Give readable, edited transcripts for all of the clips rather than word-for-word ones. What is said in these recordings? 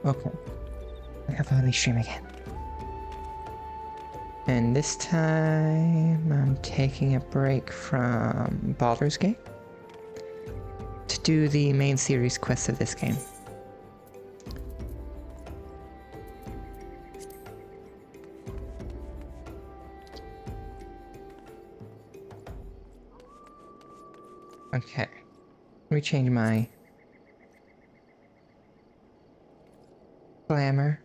Okay. I can finally stream again. And this time I'm taking a break from Baldur's Gate to do the main series quests of this game. Okay. Let me change my glamour.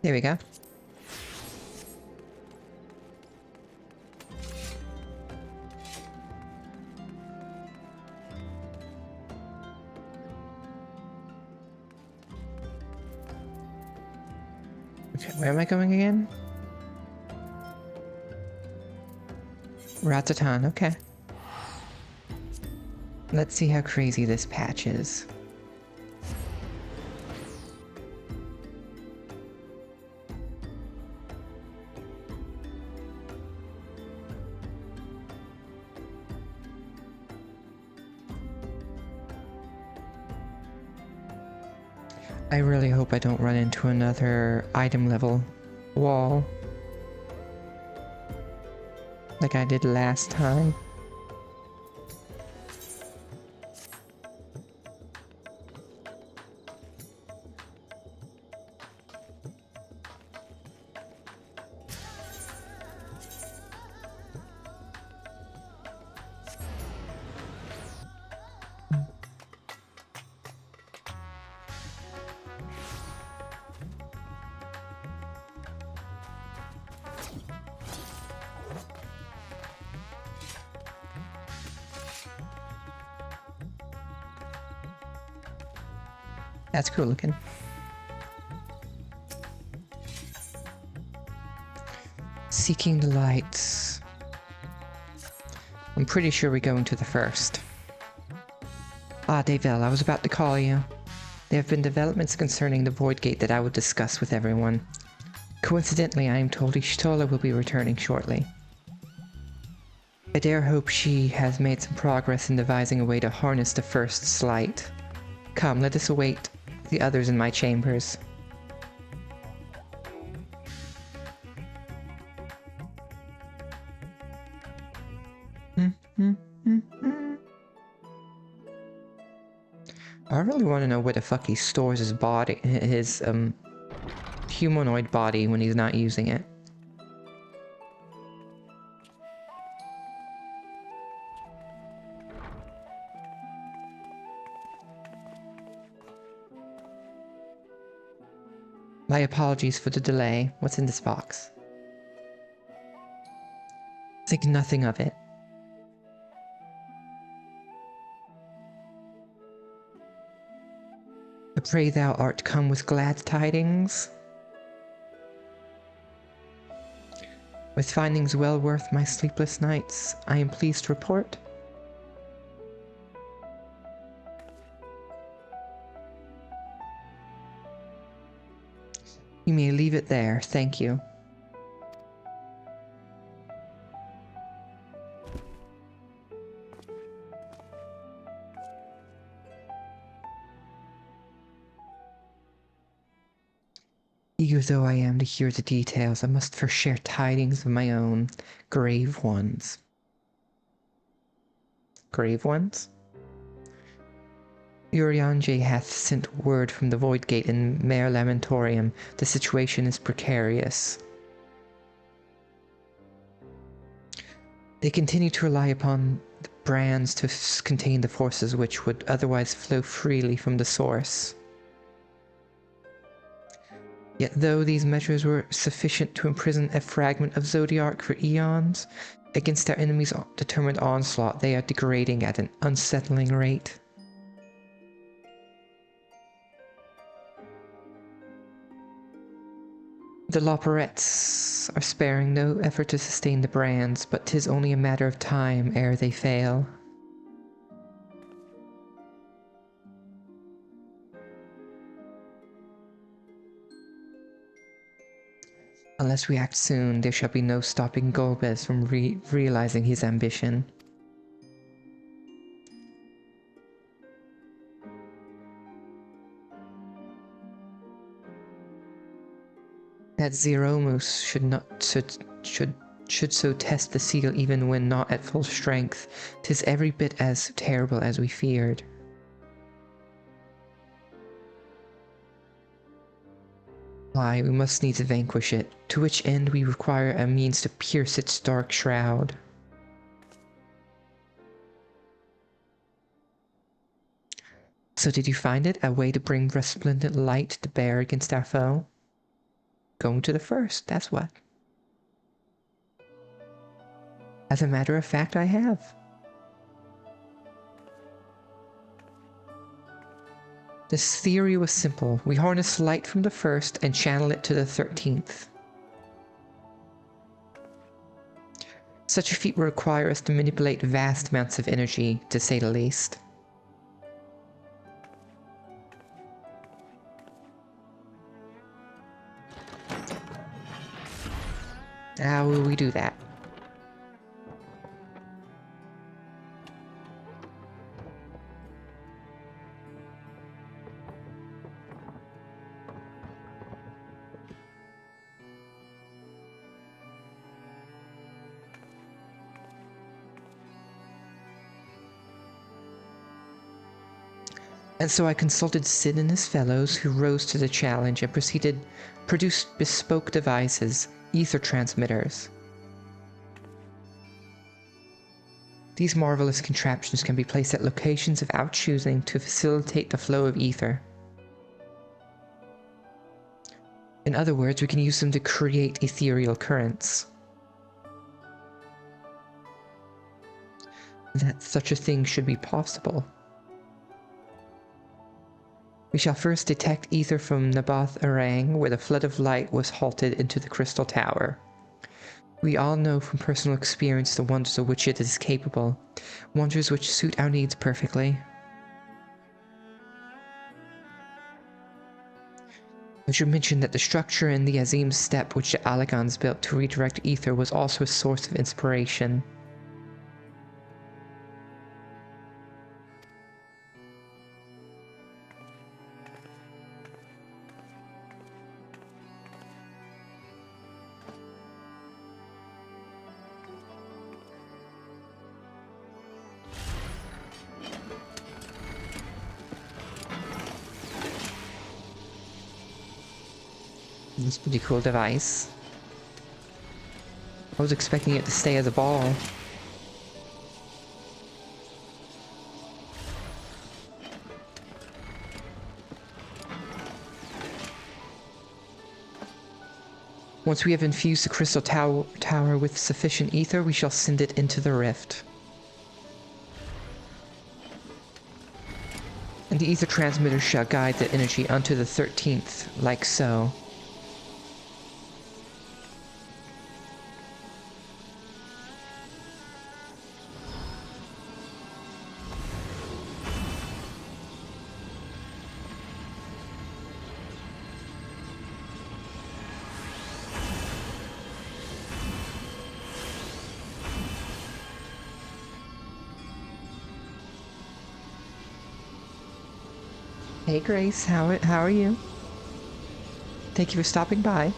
There we go. Okay, where am I going again? Ratatan, okay. Let's see how crazy this patch is. I really hope I don't run into another item level wall like I did last time. That's cool looking. Seeking the lights. I'm pretty sure we're going to the first. Ah, Davel, I was about to call you. There have been developments concerning the Void Gate that I would discuss with everyone. Coincidentally, I am told Ishtola will be returning shortly. I dare hope she has made some progress in devising a way to harness the First's light. Come, let us await the others in my chambers. I really want to know where the fuck he stores his body, his humanoid body when he's not using it. My apologies for the delay. What's in this box? Think nothing of it. I pray thou art come with glad tidings. With findings well worth my sleepless nights, I am pleased to report. You may leave it there, thank you. Eager though I am to hear the details, I must first share tidings of my own grave ones. Grave ones? Urianger hath sent word from the Void Gate in Mare Lamentorium. The situation is precarious. They continue to rely upon the brands to contain the forces which would otherwise flow freely from the source. Yet though these measures were sufficient to imprison a fragment of Zodiark for eons, against our enemies' determined onslaught they are degrading at an unsettling rate. The Loperettes are sparing no effort to sustain the brands, but 'tis only a matter of time ere they fail. Unless we act soon, there shall be no stopping Golbez from realizing his ambition. That Zeromus should so test the seal even when not at full strength. 'Tis every bit as terrible as we feared. Why, we must needs vanquish it, to which end we require a means to pierce its dark shroud. So did you find it, a way to bring resplendent light to bear against our foe? Going to the first, that's what. As a matter of fact, I have. This theory was simple. We harness light from the first and channel it to the 13th. Such a feat will require us to manipulate vast amounts of energy, to say the least. How will we do that? And so I consulted Sid and his fellows, who rose to the challenge and produced bespoke devices, ether transmitters. These marvelous contraptions can be placed at locations of our choosing to facilitate the flow of ether. In other words, we can use them to create ethereal currents. That such a thing should be possible. We shall first detect ether from Naboth Arang, where the flood of light was halted into the crystal tower. We all know from personal experience the wonders of which it is capable, wonders which suit our needs perfectly. I should mention that the structure in the Azim Steppe which the Alagons built to redirect ether was also a source of inspiration. It's a pretty cool device. I was expecting it to stay as a ball. Once we have infused the crystal tower with sufficient ether, we shall send it into the rift. And the ether transmitter shall guide the energy unto the 13th, like so. Hey Grace, how are you? Thank you for stopping by.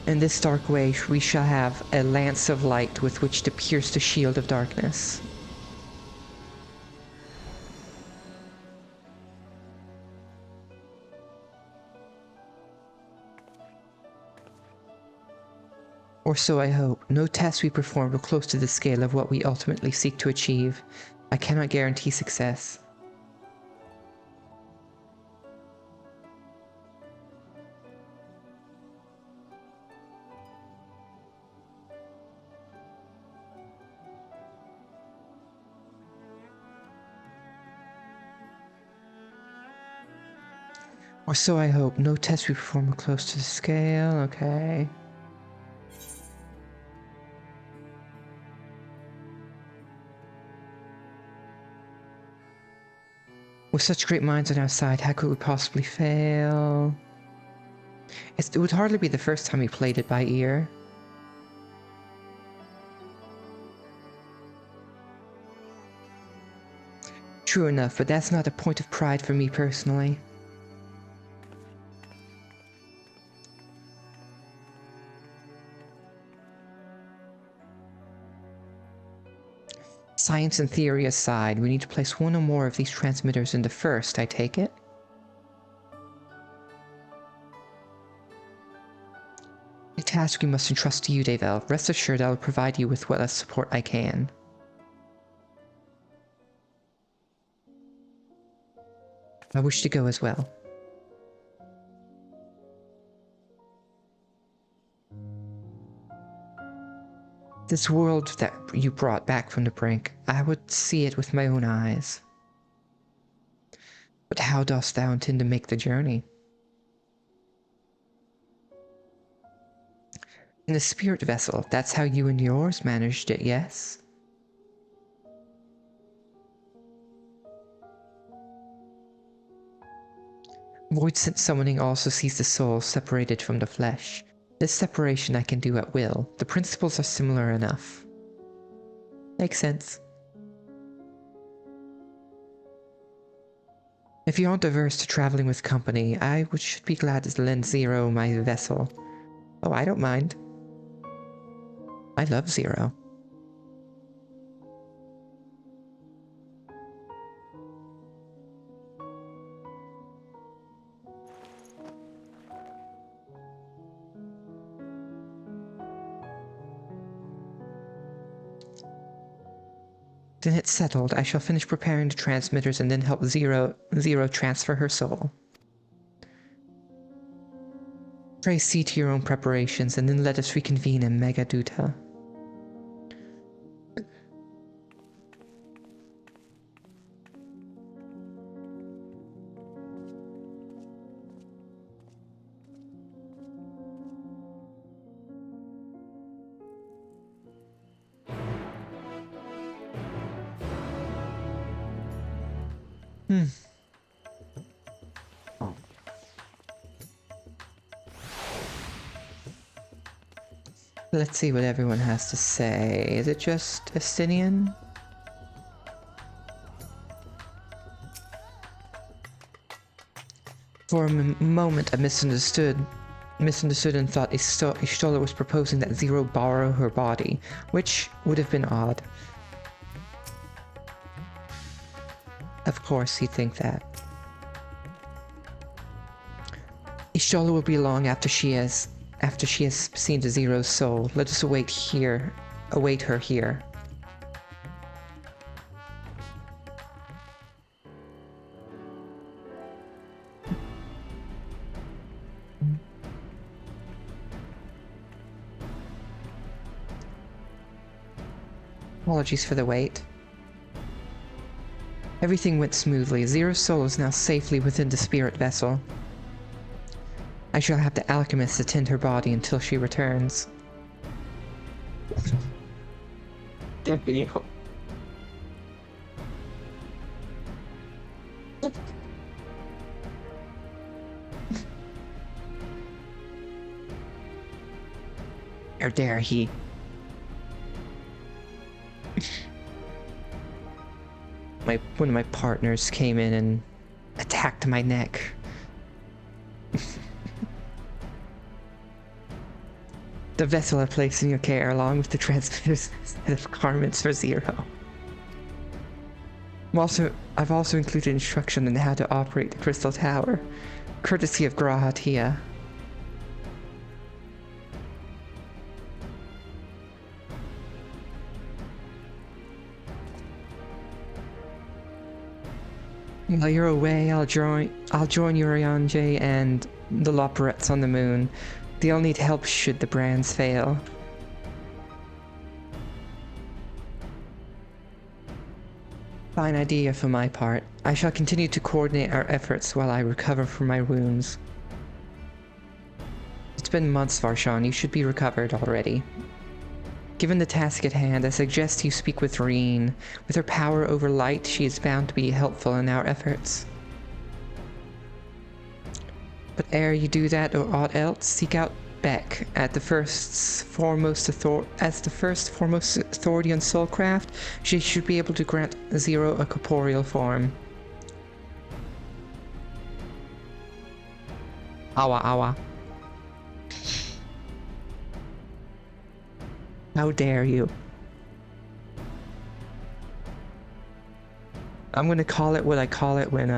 In this dark way, we shall have a lance of light with which to pierce the shield of darkness. Or so I hope. No tests we performed were close to the scale of what we ultimately seek to achieve. I cannot guarantee success. Or so I hope. No test we perform close to the scale. Okay. With such great minds on our side, how could we possibly fail? It would hardly be the first time we played it by ear. True enough, but that's not a point of pride for me personally. Science and theory aside, we need to place one or more of these transmitters in the first, I take it? A task we must entrust to you, Davel. Rest assured I will provide you with what support I can. I wish to go as well. This world that you brought back from the brink, I would see it with my own eyes. But how dost thou intend to make the journey? In a spirit vessel, that's how you and yours managed it, yes? Void summoning also sees the soul separated from the flesh. This separation I can do at will. The principles are similar enough. Makes sense. If you aren't averse to traveling with company, I should be glad to lend Zero my vessel. Oh, I don't mind. I love Zero. Then it's settled. I shall finish preparing the transmitters and then help Zero transfer her soul. Pray see to your own preparations and then let us reconvene in Megaduta. Let's see what everyone has to say. Is it just Estinian? For a moment I misunderstood and thought Ishtola was proposing that Zero borrow her body, which would have been odd. Of course he'd think that. Ishtola will be along after she has seen the Zero's soul. Let us await her here. Apologies for the wait. Everything went smoothly. Zero's soul is now safely within the spirit vessel. I shall have the alchemist attend her body until she returns. Or dare he? One of my partners came in and attacked my neck. The vessel I placed in your care, along with the transmitters of garments for Zero. I've also included instruction on how to operate the Crystal Tower, courtesy of Grahatia. While you're away, I'll join Urianje and the Loperettes on the moon. They'll need help should the brands fail. fine idea for my part. I shall continue to coordinate our efforts while I recover from my wounds. It's been months, Varshan. You should be recovered already. Given the task at hand, I suggest you speak with Reen. With her power over light, she is bound to be helpful in our efforts. But ere you do that or aught else, seek out Beck at the first foremost authority on Soulcraft. She should be able to grant Zero a corporeal form. Awa awa. How dare you? I'm gonna call it what I call it when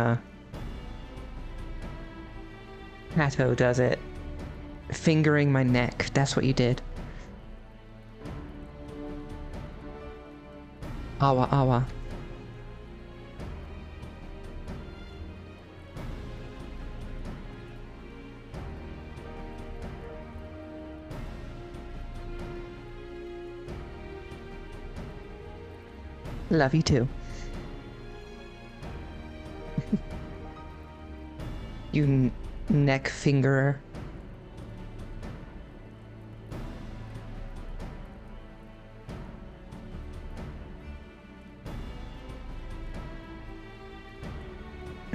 Hato does it. Fingering my neck. That's what you did. Awa awa. Love you too. You neck fingerer.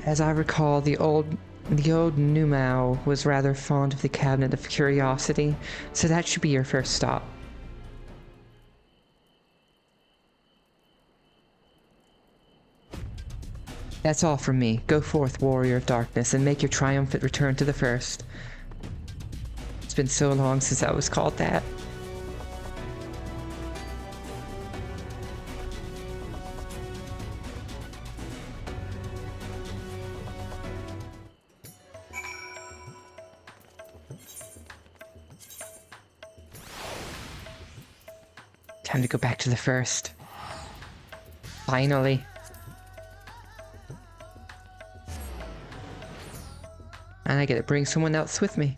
As I recall, the old Numau was rather fond of the Cabinet of Curiosity, so that should be your first stop. That's all from me. Go forth, Warrior of Darkness, and make your triumphant return to the First. It's been so long since I was called that. Time to go back to the First. Finally. And I get to bring someone else with me.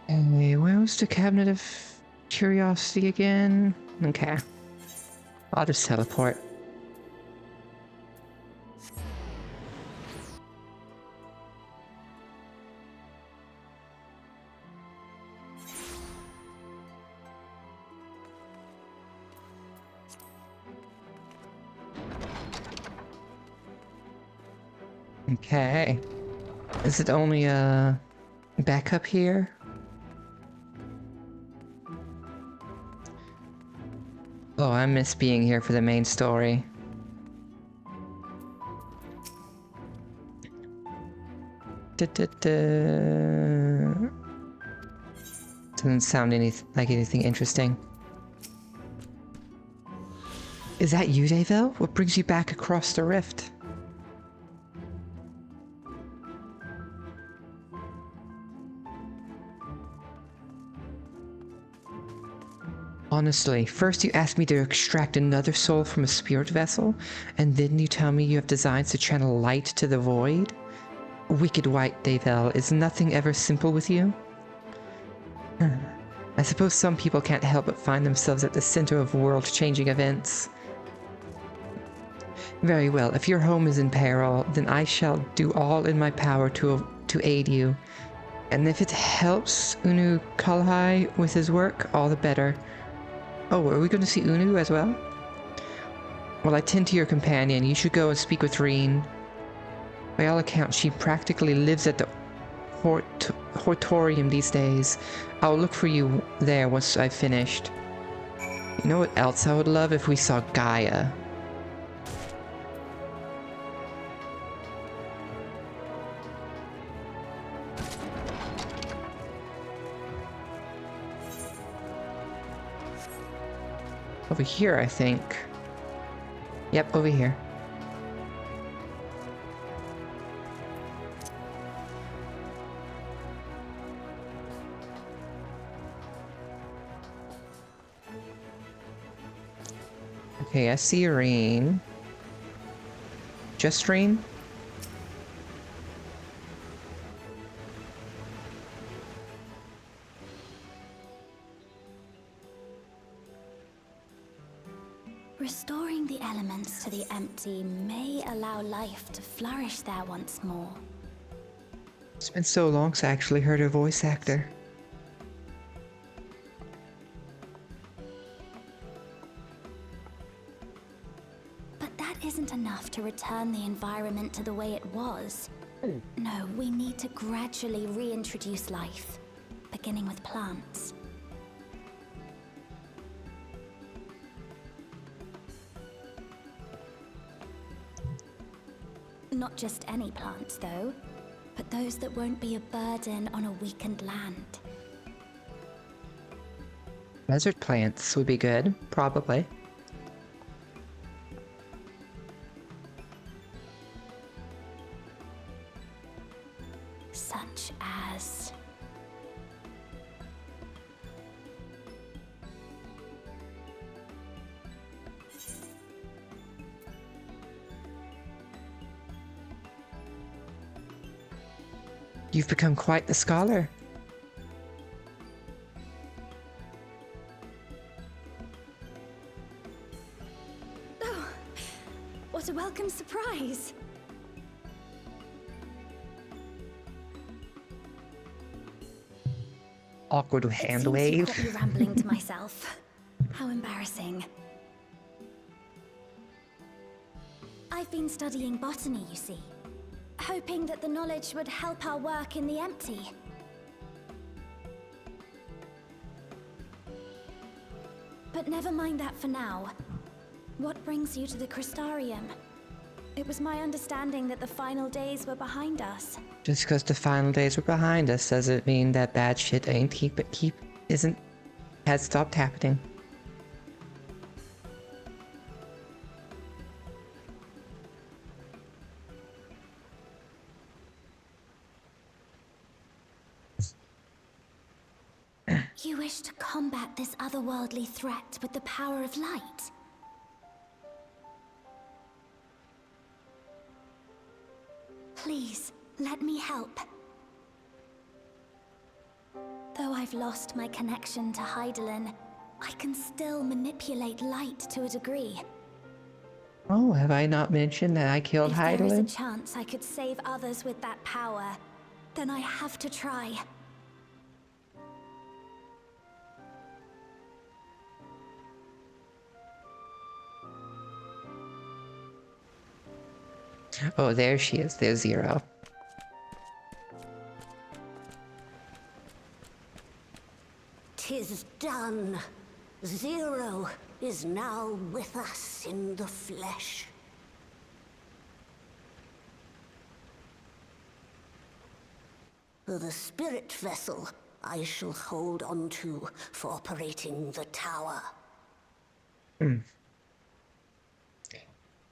Hey, where was the Cabinet of Curiosity again? Okay. I'll just teleport. Okay. Is it only a backup here? Oh, I miss being here for the main story. Doesn't sound like anything interesting. Is that you, Davel? What brings you back across the rift? Honestly, first you asked me to extract another soul from a spirit vessel, and then you tell me you have designs to channel light to the void? Wicked White Davel, is nothing ever simple with you? I suppose some people can't help but find themselves at the center of world-changing events. Very well, if your home is in peril, then I shall do all in my power to aid you. And if it helps Unu Kalhai with his work, all the better. Oh, are we going to see Unu as well? Well, I tend to your companion. You should go and speak with Reen. By all accounts, she practically lives at the Hortorium these days. I'll look for you there once I've finished. You know what else I would love? If we saw Gaia. Over here, I think. Yep, over here. Okay, I see Irene. just stream? Restoring the elements to the empty may allow life to flourish there once more. It's been so long since I actually heard a voice actor. But that isn't enough to return the environment to the way it was. No, we need to gradually reintroduce life, beginning with plants. Not just any plants, though, but those that won't be a burden on a weakened land. Desert plants would be good, probably. Such as... You've become quite the scholar. Oh, what a welcome surprise! Awkward hand It seems wave. you've got me rambling to myself. How embarrassing. I've been studying botany, you see. Hoping that the knowledge would help our work in the empty. But never mind that for now. What brings you to the Crystarium? It was my understanding that the final days were behind us. Just because the final days were behind us doesn't mean that bad shit has stopped happening. You wish to combat this otherworldly threat with the power of light? Please, let me help. Though I've lost my connection to Hydaelyn, I can still manipulate light to a degree. Oh, have I not mentioned that I killed If there is a Hydaelyn? chance I could save others with that power, then I have to try. Oh, there she is. There's Zero. "'Tis done. Zero is now with us in the flesh. The spirit vessel I shall hold on to for operating the tower. We're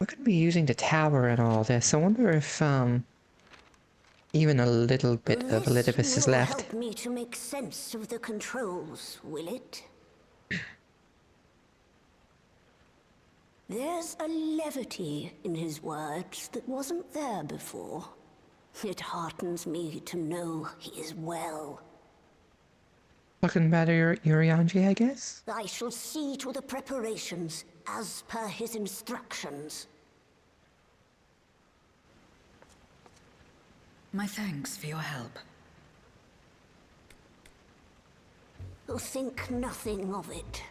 gonna be using the tower and all this. I wonder if, even a little bit of Elidibus is will left. help me to make sense of the controls, will it? There's a levity in his words that wasn't there before. It heartens me to know he is well. Talking about Urianji, I guess? I shall see to the preparations as per his instructions. My thanks for your help. Think nothing of it.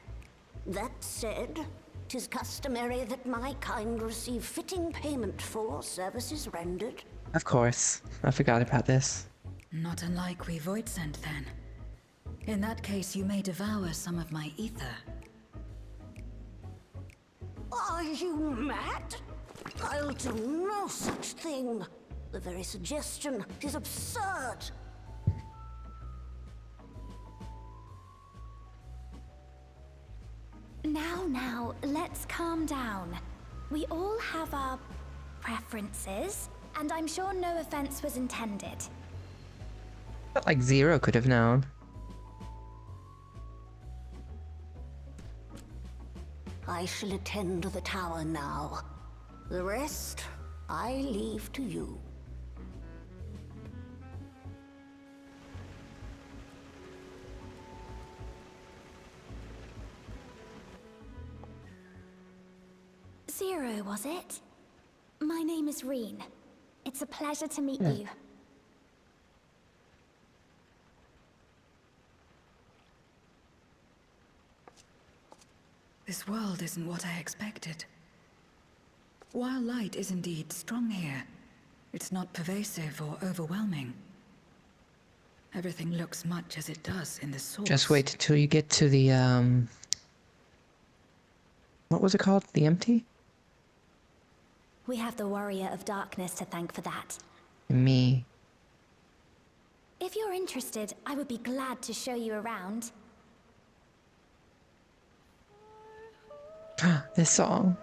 That said, 'tis customary that my kind receive fitting payment for services rendered. Of course. I forgot about this. Not unlike we void sent then. In that case, you may devour some of my ether. Are you mad? I'll do no such thing. The very suggestion is absurd. Now, let's calm down. We all have our preferences, and I'm sure no offense was intended. Felt like Zero could have known. I shall attend to the tower now. The rest, I leave to you. Zero, was it? My name is Reen. It's a pleasure to meet Yeah. you. This world isn't what I expected. While light is indeed strong here, it's not pervasive or overwhelming. Everything looks much as it does in the source. Just wait until you get to the, what was it called? The empty? We have the Warrior of Darkness to thank for that. Me. If you're interested, I would be glad to show you around. This song.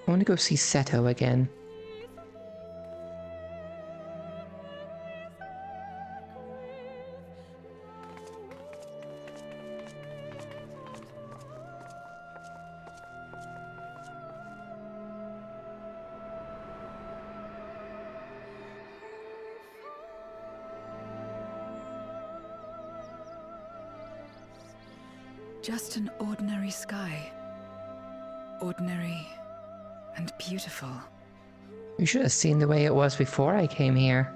I want to go see Seto again. Just an ordinary sky. Ordinary and beautiful. You should have seen the way it was before I came here.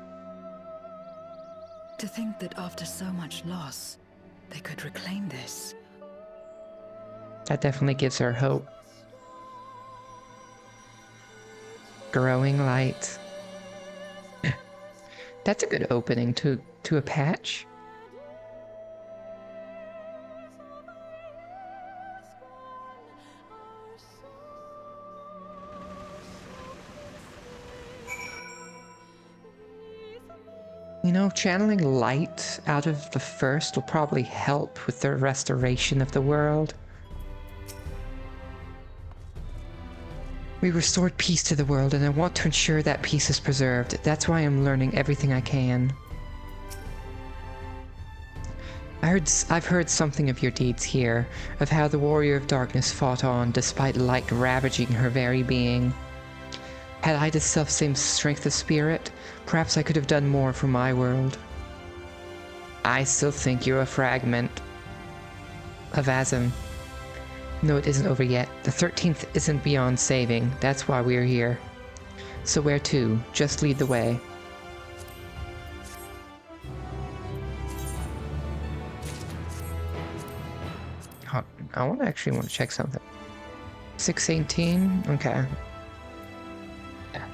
To think that after so much loss, they could reclaim this. That definitely gives her hope. Growing light. That's a good opening to a patch. You know, channeling light out of the first will probably help with the restoration of the world. We restored peace to the world, and I want to ensure that peace is preserved. That's why I'm learning everything I can. I've heard something of your deeds here, of how the Warrior of Darkness fought on despite light ravaging her very being. Had I the self-same strength of spirit, perhaps I could have done more for my world. I still think you're a fragment of Azim. No, it isn't over yet. The 13th isn't beyond saving. That's why we're here. So where to? Just lead the way. I actually want to check something. 618? Okay. Yeah.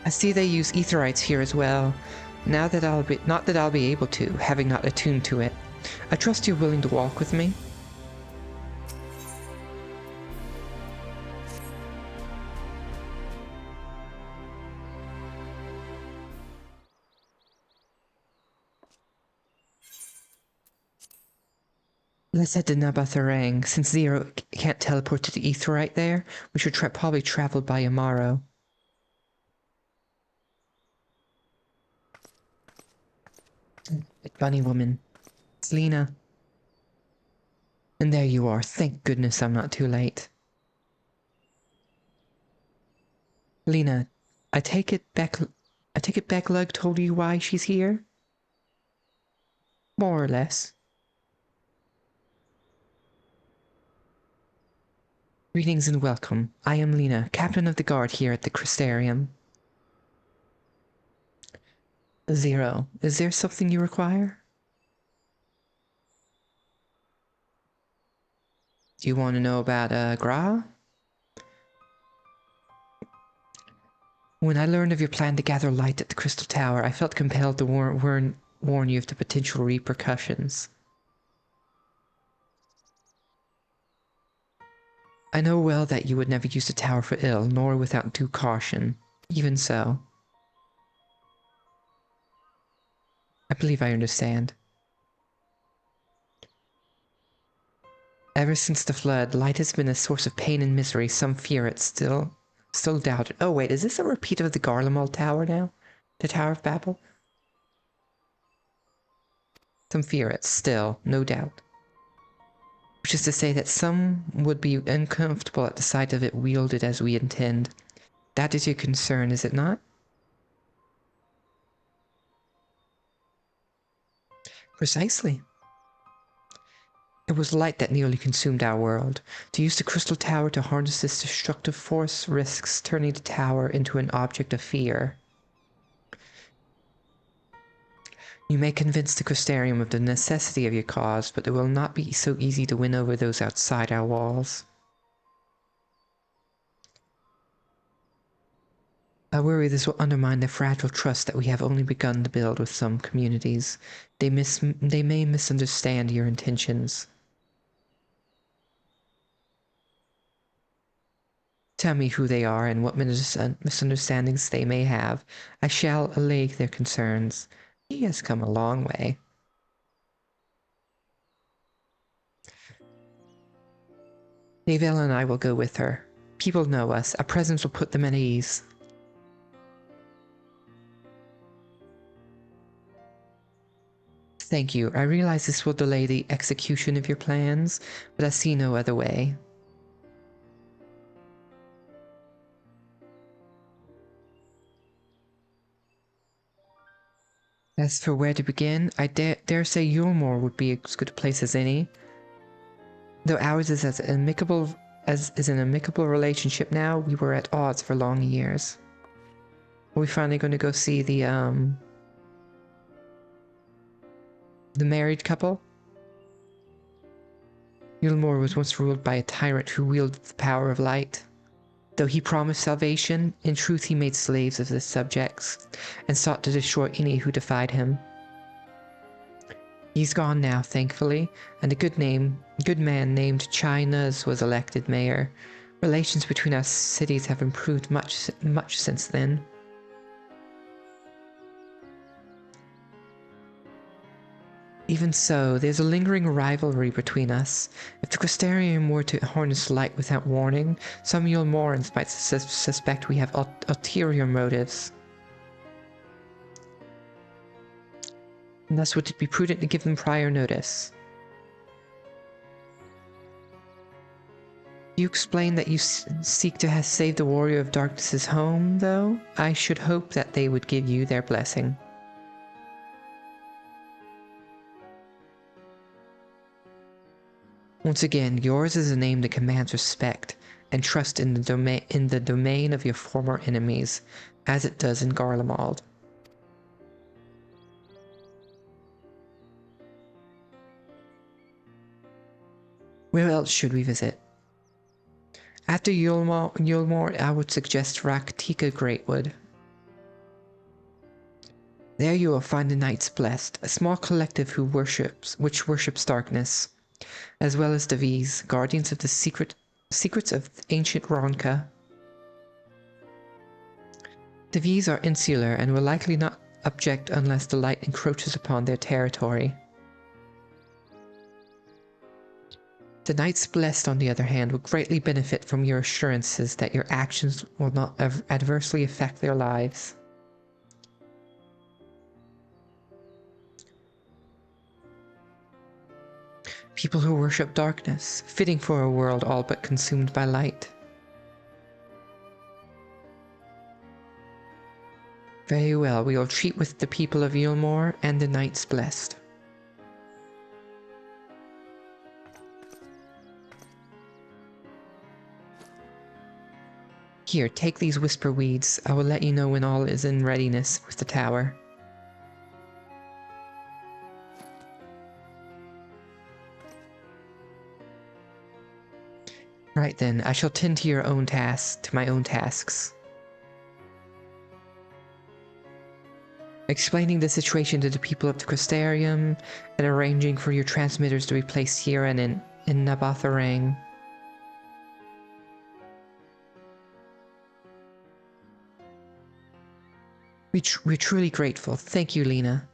I see they use aetherites here as well. Not that I'll be able to, having not attuned to it. I trust you're willing to walk with me. Let's head to Nabatharang. Since Zero can't teleport to the aetherite there, we should probably travel by Amaro. Bunny woman. It's Lena. And there you are. Thank goodness I'm not too late. Lena, I take it Becklug told you why she's here? More or less. Greetings and welcome. I am Lena, captain of the guard here at the Crystarium. Zero, is there something you require? Do you want to know about, Gra? When I learned of your plan to gather light at the Crystal Tower, I felt compelled to warn you of the potential repercussions. I know well that you would never use the tower for ill, nor without due caution. Even so. I believe I understand. Ever since the flood, light has been a source of pain and misery. Some fear it, still doubt it. Oh wait, is this a repeat of the Garlemald Tower now? The Tower of Babel? Some fear it, still, no doubt. Which is to say that some would be uncomfortable at the sight of it wielded as we intend. That is your concern, is it not? Precisely. It was light that nearly consumed our world. To use the crystal tower to harness this destructive force risks turning the tower into an object of fear. You may convince the Crystarium of the necessity of your cause, but it will not be so easy to win over those outside our walls. I worry this will undermine the fragile trust that we have only begun to build with some communities. They may misunderstand your intentions. Tell me who they are and what misunderstandings they may have. I shall allay their concerns. He has come a long way. Davel and I will go with her. People know us. Our presence will put them at ease. Thank you. I realize this will delay the execution of your plans, but I see no other way. As for where to begin, I dare say Yulmore would be as good a place as any. Though ours is as amicable as is an amicable relationship now, we were at odds for long years. Are we finally going to go see the married couple? Yulmore was once ruled by a tyrant who wielded the power of light. Though he promised salvation, in truth he made slaves of his subjects, and sought to destroy any who defied him. He's gone now, thankfully, and a good man named Chai Nuz was elected mayor. Relations between our cities have improved much since then. Even so, there's a lingering rivalry between us. If the Crystarium were to harness light without warning, some Yulmorans might suspect we have ulterior motives. And thus would it be prudent to give them prior notice. You explain that you seek to save the Warrior of Darkness's home, though? I should hope that they would give you their blessing. Once again, yours is a name that commands respect and trust in the domain of your former enemies, as it does in Garlemald. Where else should we visit? After Yulmore, I would suggest Raktika Greatwood. There you will find the Knights Blessed, a small collective which worships darkness, as well as the V's, guardians of the secrets of ancient Ronka. The V's are insular and will likely not object unless the light encroaches upon their territory. The Knights Blessed, on the other hand, will greatly benefit from your assurances that your actions will not adversely affect their lives. People who worship darkness, fitting for a world all but consumed by light. Very well, we will treat with the people of Yulmore and the Knights Blessed. Here, take these whisper weeds. I will let you know when all is in readiness with the tower. Right then, I shall tend to my own tasks. Explaining the situation to the people of the Crystarium, and arranging for your transmitters to be placed here and in Nabatharang. We're truly grateful. Thank you, Lena.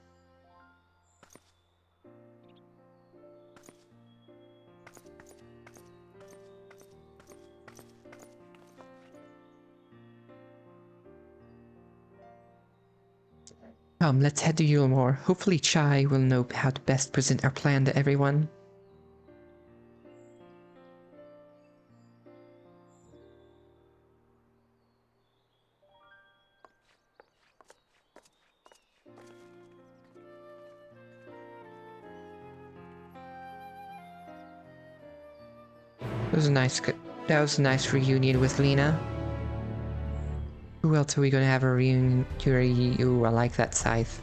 Come, let's head to Yulmore. Hopefully Chai will know how to best present our plan to everyone. That was a nice reunion with Lena. Who else are we gonna have a reunion? Ooh, I like that scythe.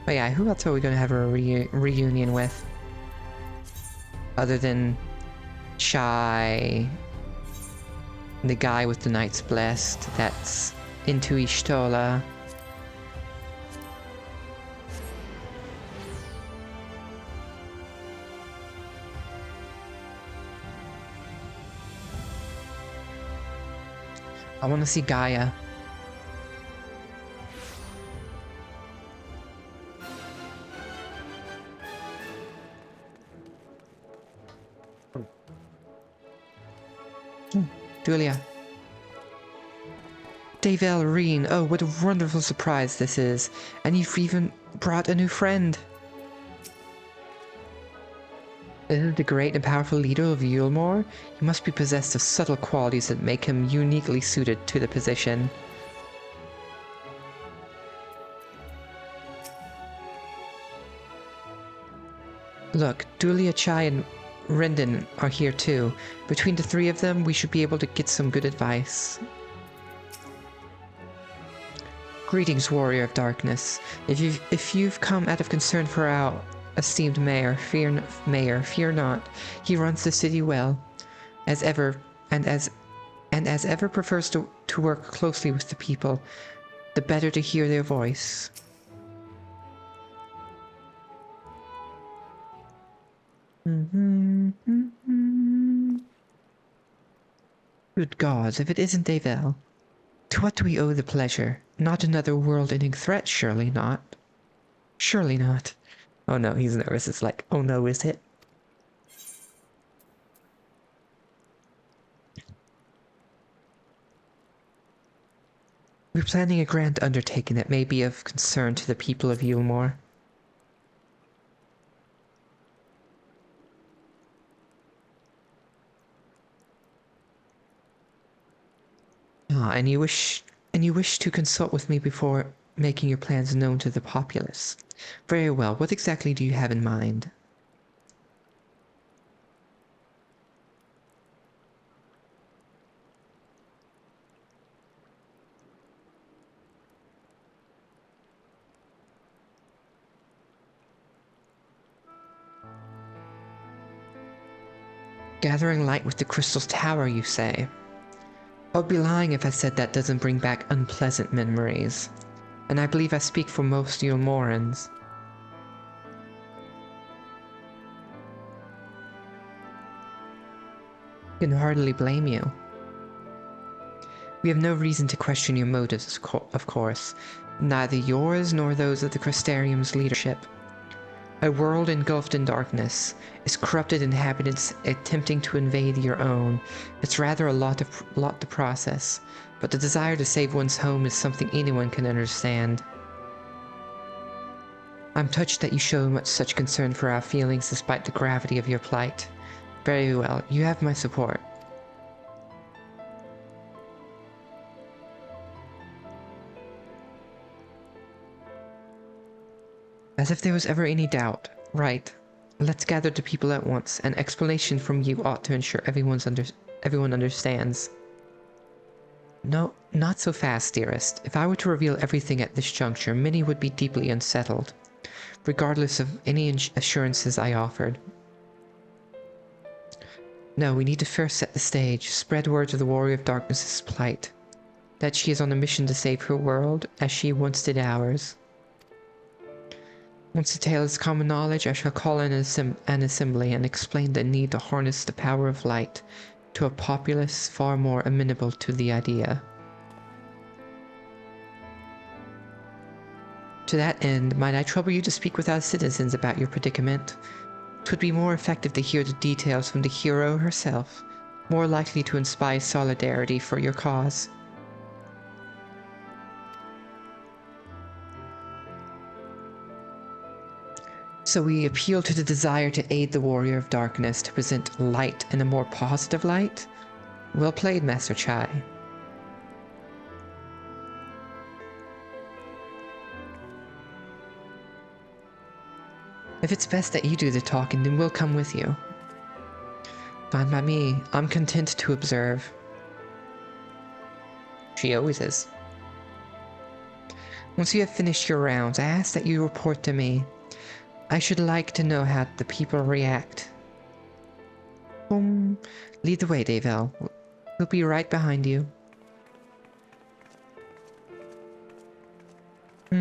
But yeah, who else are we gonna have a reunion with? Other than Chai, the guy with the Knight's Blessed, that's into Ishtola. I want to see Gaia. Julia. Davel Reen, oh, what a wonderful surprise this is. And you've even brought a new friend. Is the great and powerful leader of Yulmore? He must be possessed of subtle qualities that make him uniquely suited to the position. Look, Dulia, Chai, and Rendon are here too. Between the three of them, we should be able to get some good advice. Greetings, Warrior of Darkness. If you've come out of concern for our esteemed mayor, fear not. He runs the city well, as ever, and as ever prefers to work closely with the people, the better to hear their voice. Good gods, if it isn't Davel. To what do we owe the pleasure? Not another world-ending threat, surely not. Surely not. Oh no, he's nervous. It's like, oh no, is it? We're planning a grand undertaking that may be of concern to the people of Yulmore. And you wish to consult with me before making your plans known to the populace. Very well, what exactly do you have in mind? Gathering light with the Crystal's Tower, you say? I'd be lying if I said that doesn't bring back unpleasant memories. And I believe I speak for most Yulmorans. I can hardly blame you. We have no reason to question your motives, of course, neither yours nor those of the Crystarium's leadership. A world engulfed in darkness, its corrupted inhabitants attempting to invade your own. It's rather a lot to process, but the desire to save one's home is something anyone can understand. I'm touched that you show such concern for our feelings despite the gravity of your plight. Very well, you have my support. As if there was ever any doubt. Right. Let's gather the people at once. An explanation from you ought to ensure everyone understands. No, not so fast, dearest. If I were to reveal everything at this juncture, many would be deeply unsettled, regardless of any assurances I offered. No, we need to first set the stage, spread word of the Warrior of Darkness's plight, that she is on a mission to save her world, as she once did ours. Once the tale is common knowledge, I shall call an assembly and explain the need to harness the power of light to a populace far more amenable to the idea. To that end, might I trouble you to speak with our citizens about your predicament? 'Twould be more effective to hear the details from the hero herself, more likely to inspire solidarity for your cause. So we appeal to the desire to aid the Warrior of Darkness to present light in a more positive light? Well played, Master Chai. If it's best that you do the talking, then we'll come with you. Fine by me. I'm content to observe. She always is. Once you have finished your rounds, I ask that you report to me. I should like to know how the people react. Lead the way, Davel. We'll be right behind you. I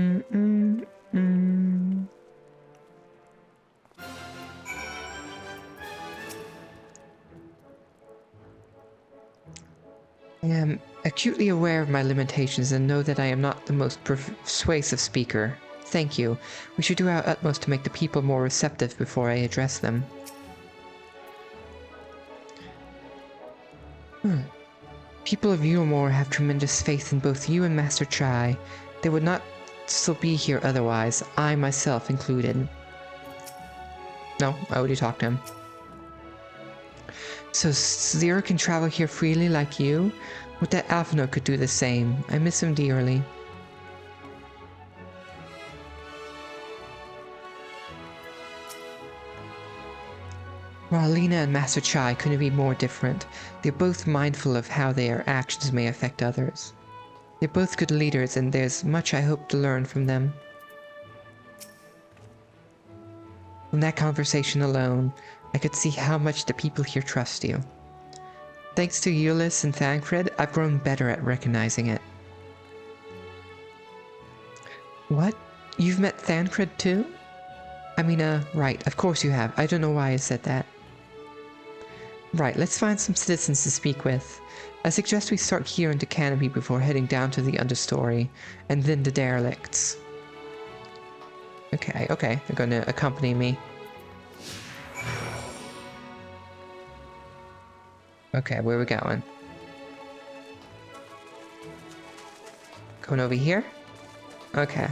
am acutely aware of my limitations and know that I am not the most persuasive speaker. Thank you. We should do our utmost to make the people more receptive before I address them. People of Yulmore have tremendous faith in both you and Master Chai. They would not still be here otherwise, I myself included. No, I already talked to him. So Zero can travel here freely like you? Would that Alphino could do the same. I miss him dearly. While Lena and Master Chai couldn't be more different, they're both mindful of how their actions may affect others. They're both good leaders, and there's much I hope to learn from them. From that conversation alone, I could see how much the people here trust you. Thanks to Euless and Thancred, I've grown better at recognizing it. What? You've met Thancred too? I mean, right, of course you have. I don't know why I said that. Right, let's find some citizens to speak with. I suggest we start here in the canopy before heading down to the understory, and then the derelicts. Okay, they're gonna accompany me. Okay, where are we going? Going over here? Okay.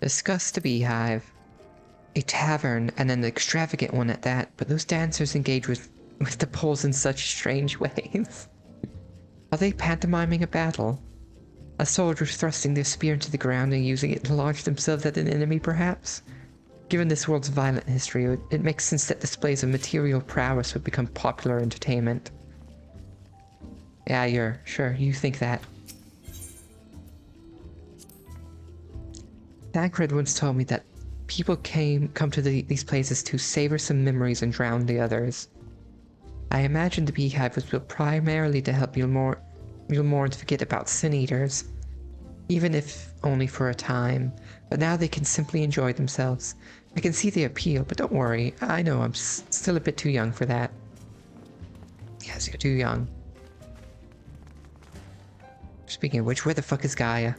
Discuss the beehive. A tavern, and an extravagant one at that, but those dancers engage with the poles in such strange ways. Are they pantomiming a battle? A soldier thrusting their spear into the ground and using it to launch themselves at an enemy, perhaps? Given this world's violent history, it makes sense that displays of material prowess would become popular entertainment. Yeah, you think that. Thancred once told me that people come to these places to savor some memories and drown the others. I imagine the beehive was built primarily to help Yulmorans forget about sin eaters, even if only for a time, but now they can simply enjoy themselves. I can see the appeal, but don't worry, I know I'm still a bit too young for that. Yes, you're too young. Speaking of which, where the fuck is Gaia?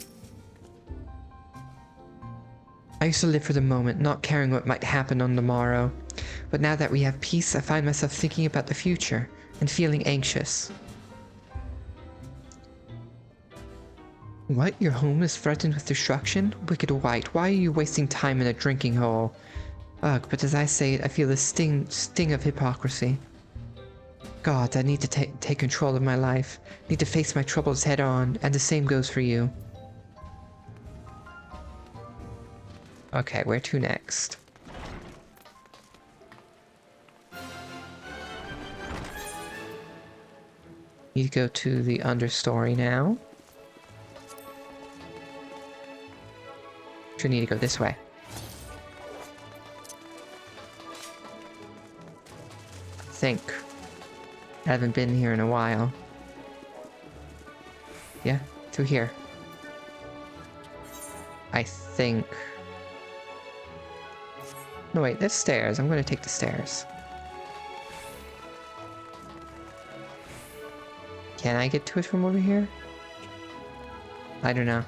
I used to live for the moment, not caring what might happen on the morrow. But now that we have peace, I find myself thinking about the future and feeling anxious. What? Your home is threatened with destruction? Wicked White, why are you wasting time in a drinking hole? Ugh, but as I say it, I feel the sting of hypocrisy. God, I need to take control of my life. Need to face my troubles head on, and the same goes for you. Okay, where to next? Need to go to the understory now. We need to go this way. I think. I haven't been here in a while. Yeah, through here. I think. No, wait, there's stairs. I'm gonna take the stairs. Can I get to it from over here? I don't know.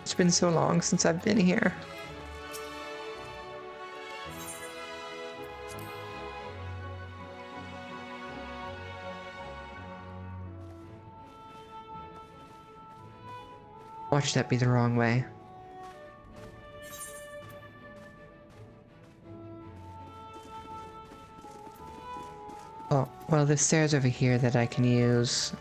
It's been so long since I've been here. Watch that be the wrong way. Oh, well, there's stairs over here that I can use.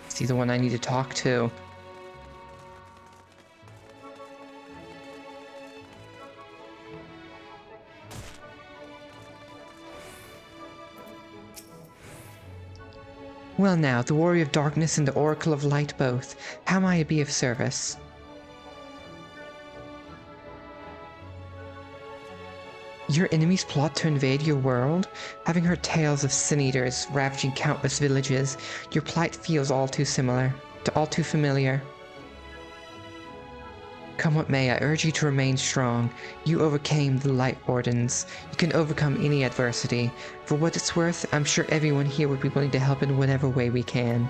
See the one I need to talk to. Well now, the Warrior of Darkness and the Oracle of Light both. How may I be of service? Your enemies plot to invade your world? Having heard tales of sin eaters ravaging countless villages, your plight feels all too familiar. Come what may, I urge you to remain strong. You overcame the Light Wardens. You can overcome any adversity. For what it's worth, I'm sure everyone here would be willing to help in whatever way we can.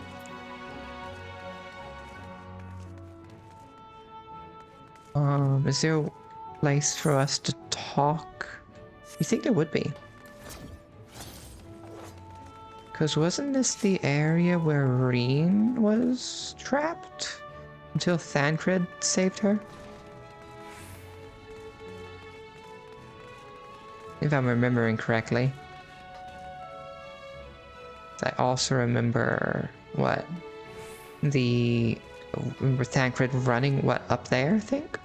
Is there a place for us to talk? You think there would be? Because wasn't this the area where Reen was trapped? Until Thancred saved her? If I'm remembering correctly. I also remember, what? Remember Thancred running, what, up there, I think?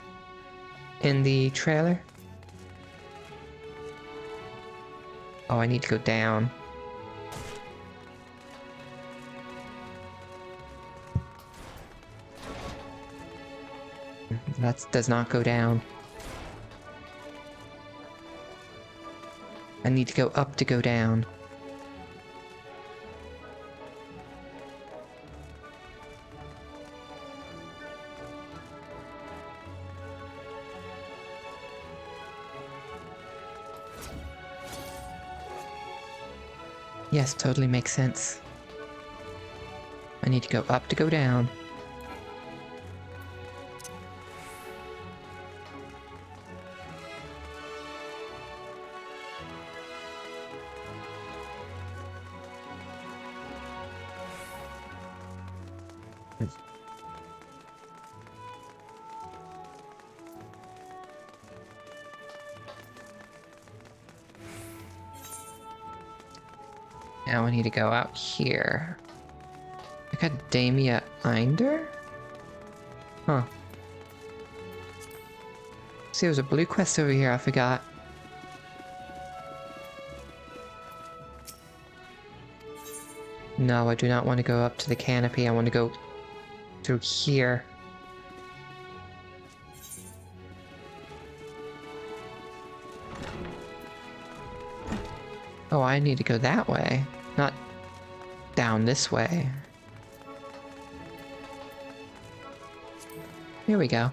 In the trailer? Oh, I need to go down. That does not go down. I need to go up to go down. Yes, totally makes sense. I need to go up to go down. Now I need to go out here. Academia Einder? Huh. See, there's a blue quest over here I forgot. No, I do not want to go up to the canopy. I want to go through here. Oh, I need to go that way, not down this way. Here we go.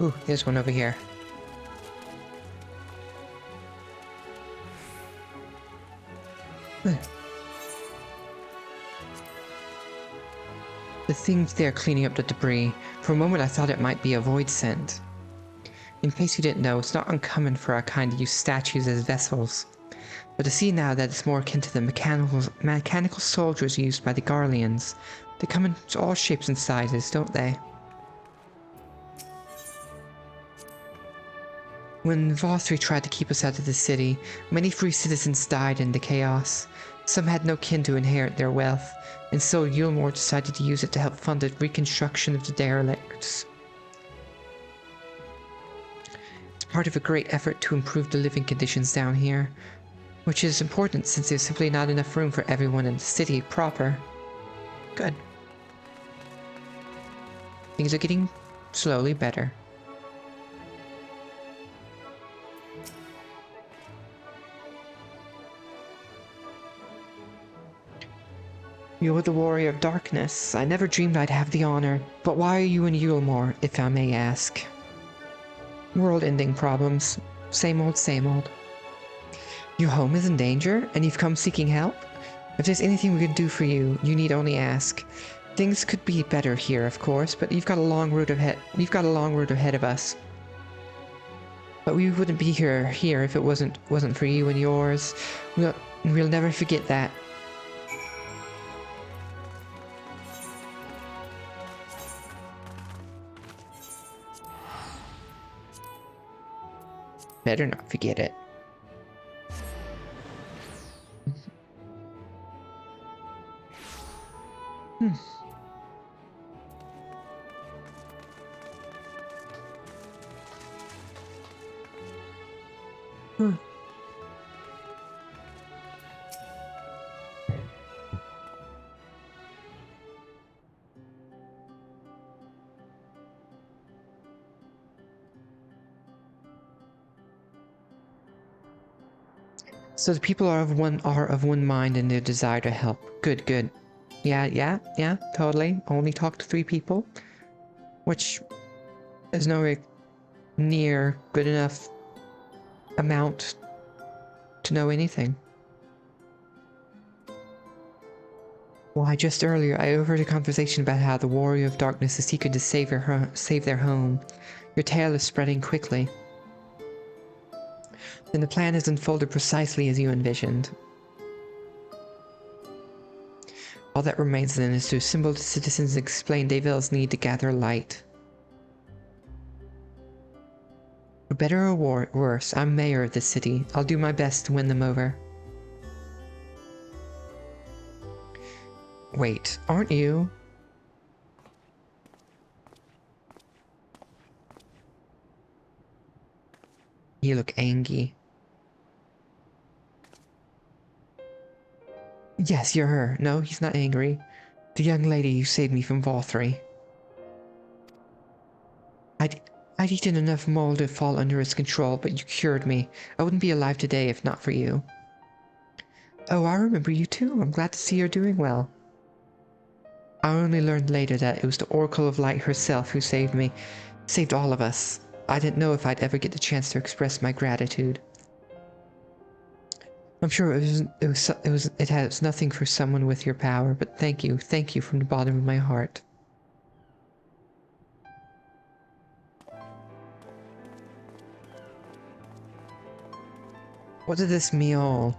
Ooh, there's one over here. The thing's there cleaning up the debris. For a moment I thought it might be a void scent. In case you didn't know, it's not uncommon for our kind to use statues as vessels. But to see now that it's more akin to the mechanical soldiers used by the Garleans. They come in all shapes and sizes, don't they? When Vothri tried to keep us out of the city, many free citizens died in the chaos. Some had no kin to inherit their wealth, and so Yulmore decided to use it to help fund the reconstruction of the derelicts. It's part of a great effort to improve the living conditions down here, which is important since there's simply not enough room for everyone in the city proper. Good. Things are getting slowly better. You're the warrior of darkness. I never dreamed I'd have the honor. But why are you in Yulmore, if I may ask? World-ending problems. Same old, same old. Your home is in danger, and you've come seeking help? If there's anything we can do for you, you need only ask. Things could be better here, of course, but we've got a long road ahead of us. But we wouldn't be here if it wasn't for you and yours. We'll never forget that. Better not forget it. So the people are of one mind in their desire to help. Good, good. Yeah, totally. Only talk to 3 people, which is nowhere near good enough amount to know anything. Why, just earlier I overheard a conversation about how the warrior of darkness is seeking to save their home. Your tale is spreading quickly. Then the plan has unfolded precisely as you envisioned. All that remains then is to assemble the citizens and explain Daville's need to gather light. For better or worse, I'm mayor of this city. I'll do my best to win them over. Wait, aren't you? You look angry. Yes, you're her. No, he's not angry. The young lady who saved me from Valthree. I'd eaten enough mold to fall under its control, but you cured me. I wouldn't be alive today if not for you. Oh, I remember you too. I'm glad to see you're doing well. I only learned later that it was the Oracle of Light herself who saved me. Saved all of us. I didn't know if I'd ever get the chance to express my gratitude. I'm sure it has nothing for someone with your power, but thank you from the bottom of my heart. What is this meal?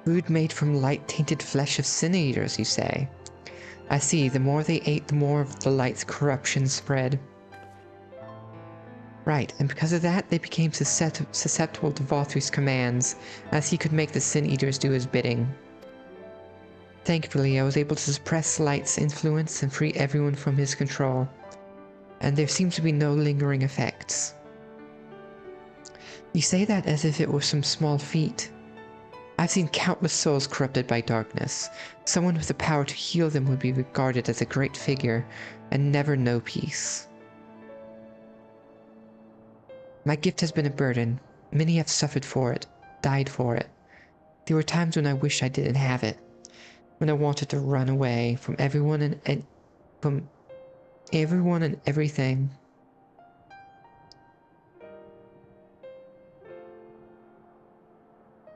Food made from light-tainted flesh of sin-eaters, you say? I see, the more they ate, the more of the light's corruption spread. Right, and because of that, they became susceptible to Valthry's commands, as he could make the sin-eaters do his bidding. Thankfully, I was able to suppress Light's influence and free everyone from his control, and there seems to be no lingering effects. You say that as if it were some small feat. I've seen countless souls corrupted by darkness. Someone with the power to heal them would be regarded as a great figure, and never know peace. My gift has been a burden. Many have suffered for it, died for it. There were times when I wished I didn't have it, when I wanted to run away from everyone and everything.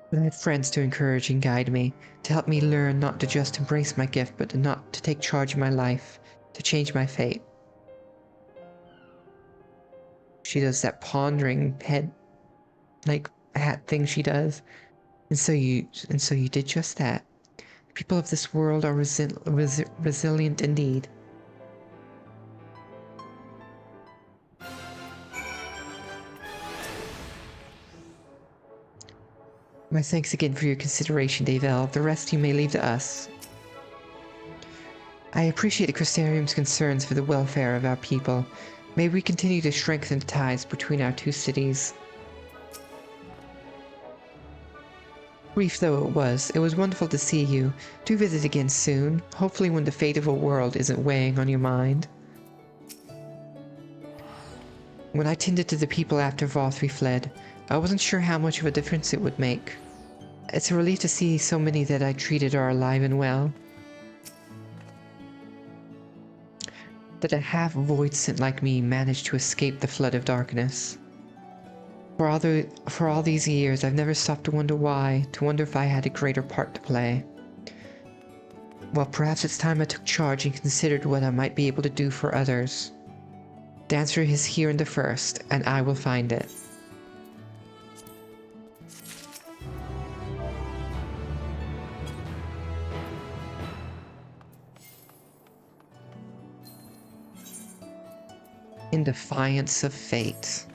But I had friends to encourage and guide me, to help me learn not to just embrace my gift, but not to take charge of my life, to change my fate. She does that pondering head, like, hat thing she does. And so you did just that. The people of this world are resilient indeed. My thanks again for your consideration, Davel. The rest you may leave to us. I appreciate the Crystarium's concerns for the welfare of our people. May we continue to strengthen the ties between our two cities. Brief though it was wonderful to see you. Do visit again soon, hopefully when the fate of a world isn't weighing on your mind. When I tended to the people after Vothri fled, I wasn't sure how much of a difference it would make. It's a relief to see so many that I treated are alive and well. That a half-void-scent like me managed to escape the flood of darkness. For all these years, I've never stopped to wonder why, to wonder if I had a greater part to play. Well, perhaps it's time I took charge and considered what I might be able to do for others. The answer is here in the first, and I will find it. In defiance of fate.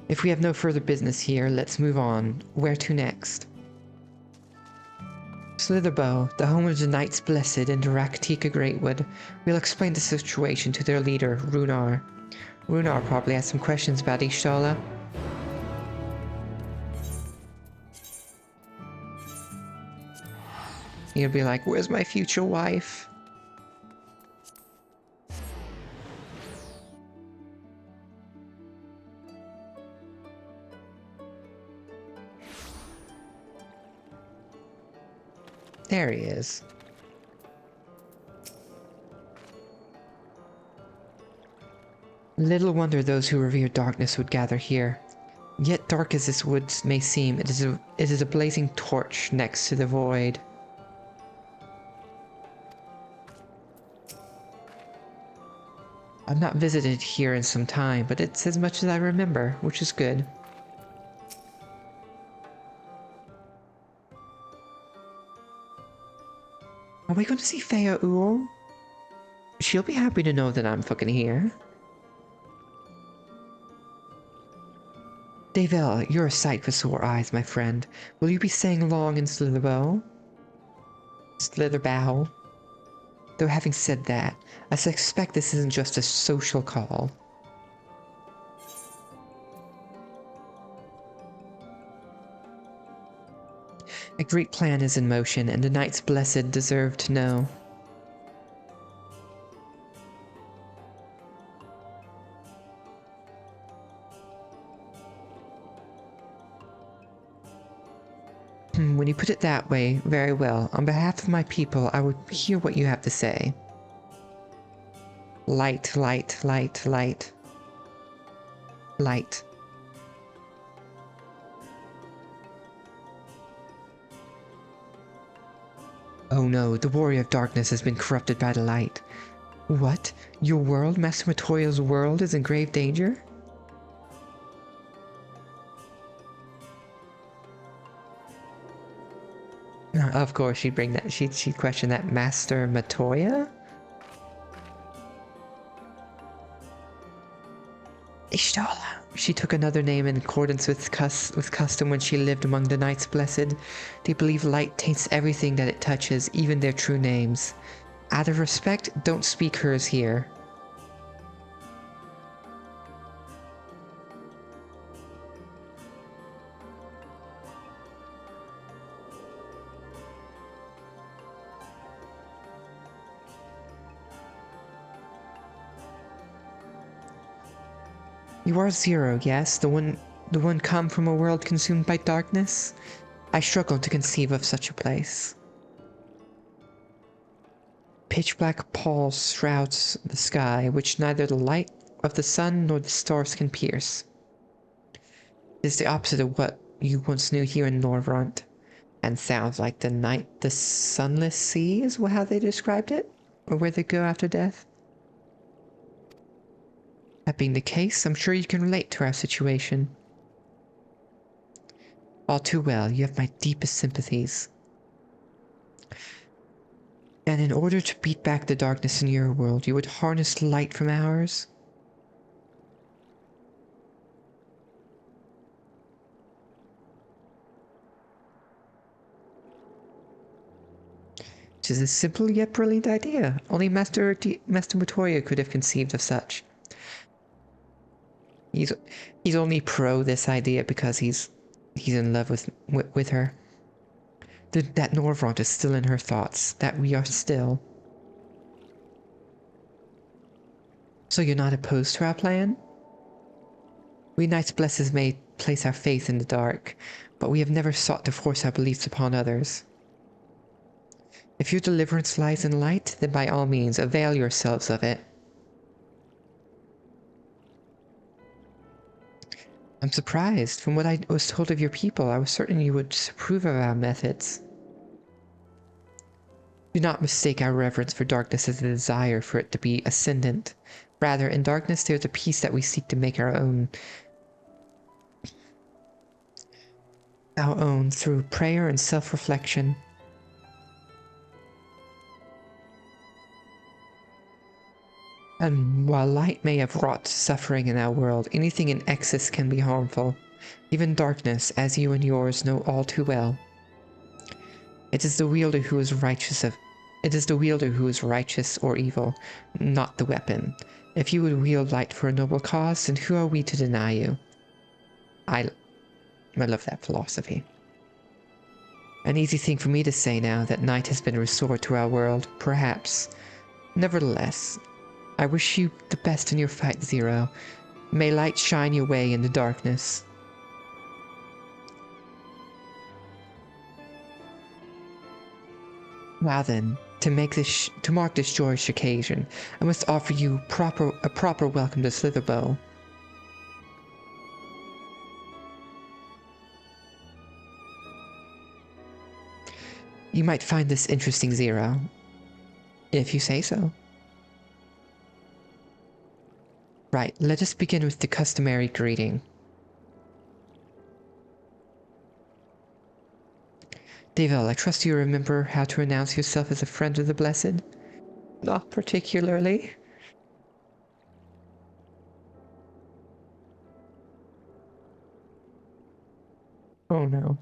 If we have no further business here, let's move on. Where to next? Slitherbow, the home of the Knights Blessed and Raktika Greatwood, will explain the situation to their leader, Runar. Runar probably has some questions about Ishtola. He'll be like, where's my future wife? There he is. Little wonder those who revere darkness would gather here. Yet dark as this woods may seem, it is a blazing torch next to the void. I've not visited here in some time, but it's as much as I remember, which is good. Are we going to see Fea Uol? She'll be happy to know that I'm fucking here. Davel, you're a sight for sore eyes, my friend. Will you be staying long in Slitherbow? Slitherbow. Though having said that, I suspect this isn't just a social call. A great plan is in motion, and the Knights Blessed deserve to know. When you put it that way, very well. On behalf of my people, I would hear what you have to say. Light, light, light, light. Light. Oh no, the warrior of darkness has been corrupted by the light. What? Your world, Master Matoya's world, is in grave danger? Of course, she'd bring that. She'd question that, Master Matoya. Ishtola. She took another name in accordance with custom when she lived among the Knights Blessed. They believe light taints everything that it touches, even their true names. Out of respect, don't speak hers here. You are Zero, yes? The one come from a world consumed by darkness? I struggle to conceive of such a place. Pitch black pall shrouds the sky, which neither the light of the sun nor the stars can pierce. It is the opposite of what you once knew here in Norvrant, and sounds like the sunless sea is how they described it, or where they go after death. That being the case, I'm sure you can relate to our situation. All too well, you have my deepest sympathies. And in order to beat back the darkness in your world, you would harness light from ours? Which is a simple yet brilliant idea. Only Master Matoya could have conceived of such. He's only pro this idea because he's in love with her. That Norvront is still in her thoughts. That we are still. So you're not opposed to our plan? We Knights Blessed may place our faith in the dark, but we have never sought to force our beliefs upon others. If your deliverance lies in light, then by all means avail yourselves of it. I'm surprised. From what I was told of your people, I was certain you would disapprove of our methods. Do not mistake our reverence for darkness as a desire for it to be ascendant. Rather, in darkness there is a peace that we seek to make our own. Our own through prayer and self-reflection. And while light may have wrought suffering in our world, anything in excess can be harmful. Even darkness, as you and yours know all too well. It is the wielder who is righteous or evil, not the weapon. If you would wield light for a noble cause, then who are we to deny you? I love that philosophy. An easy thing for me to say now that night has been restored to our world, perhaps. Nevertheless, I wish you the best in your fight, Zero. May light shine your way in the darkness. Now then, to mark this joyous occasion, I must offer you a proper welcome to Slitherbow. You might find this interesting, Zero, if you say so. Right, let us begin with the customary greeting. Devel, I trust you remember how to announce yourself as a friend of the Blessed? Not particularly. Oh no.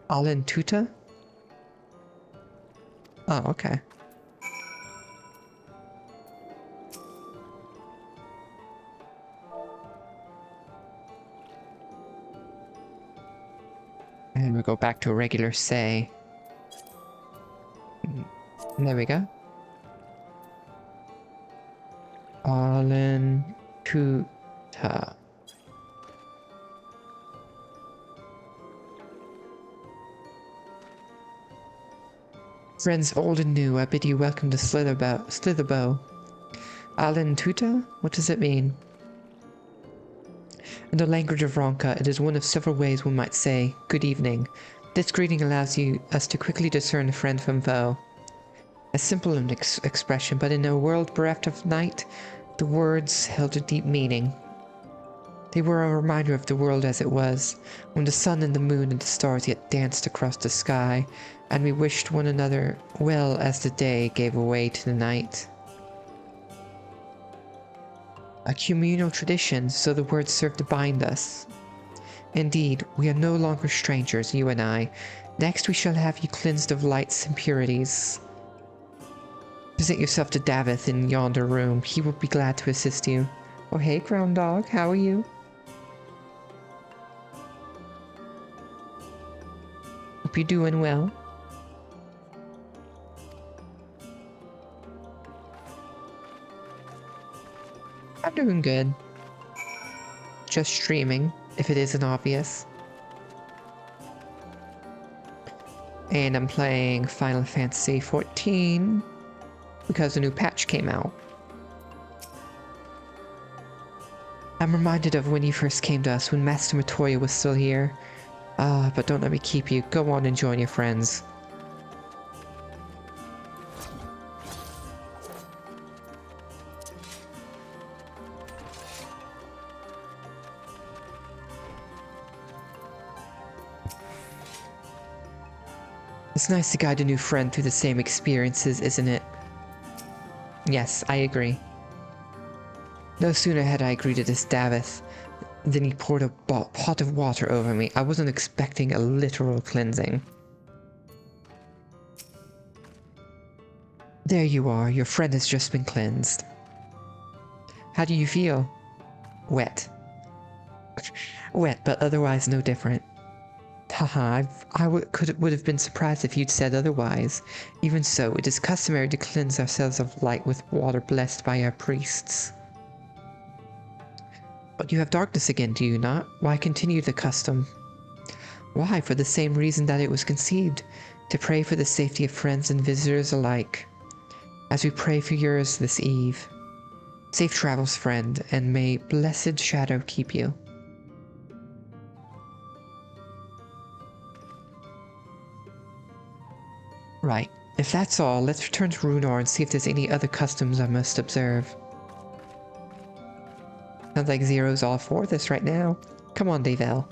Alin Tuta? Oh, okay. And we go back to a regular say. And there we go. Alin Tuta. Friends old and new, I bid you welcome to Slitherbow. Alin Tuta? What does it mean? In the language of Ronka, it is one of several ways one might say, good evening. This greeting allows us to quickly discern friend from foe. A simple expression, but in a world bereft of night, the words held a deep meaning. They were a reminder of the world as it was, when the sun and the moon and the stars yet danced across the sky, and we wished one another well as the day gave way to the night. A communal tradition, so the words serve to bind us. Indeed, we are no longer strangers, you and I. Next we shall have you cleansed of light's impurities. Present yourself to Davith in yonder room. He will be glad to assist you. Oh hey, Ground Dog, how are you? Hope you're doing well. I'm doing good. Just streaming, if it isn't obvious. And I'm playing Final Fantasy XIV because a new patch came out. I'm reminded of when you first came to us, when Master Matoya was still here. But don't let me keep you. Go on and join your friends. It's nice to guide a new friend through the same experiences, isn't it? Yes, I agree. No sooner had I greeted this Davith Then he poured a pot of water over me. I wasn't expecting a literal cleansing. There you are. Your friend has just been cleansed. How do you feel? Wet. Wet, but otherwise no different. Haha, would have been surprised if you'd said otherwise. Even so, it is customary to cleanse ourselves of light with water blessed by our priests. But you have darkness again, do you not? Why continue the custom? Why? For the same reason that it was conceived, to pray for the safety of friends and visitors alike, as we pray for yours this eve. Safe travels, friend, and may blessed shadow keep you. Right. If that's all, let's return to Runar and see if there's any other customs I must observe. Sounds like Zero's all for this right now. Come on, Davel.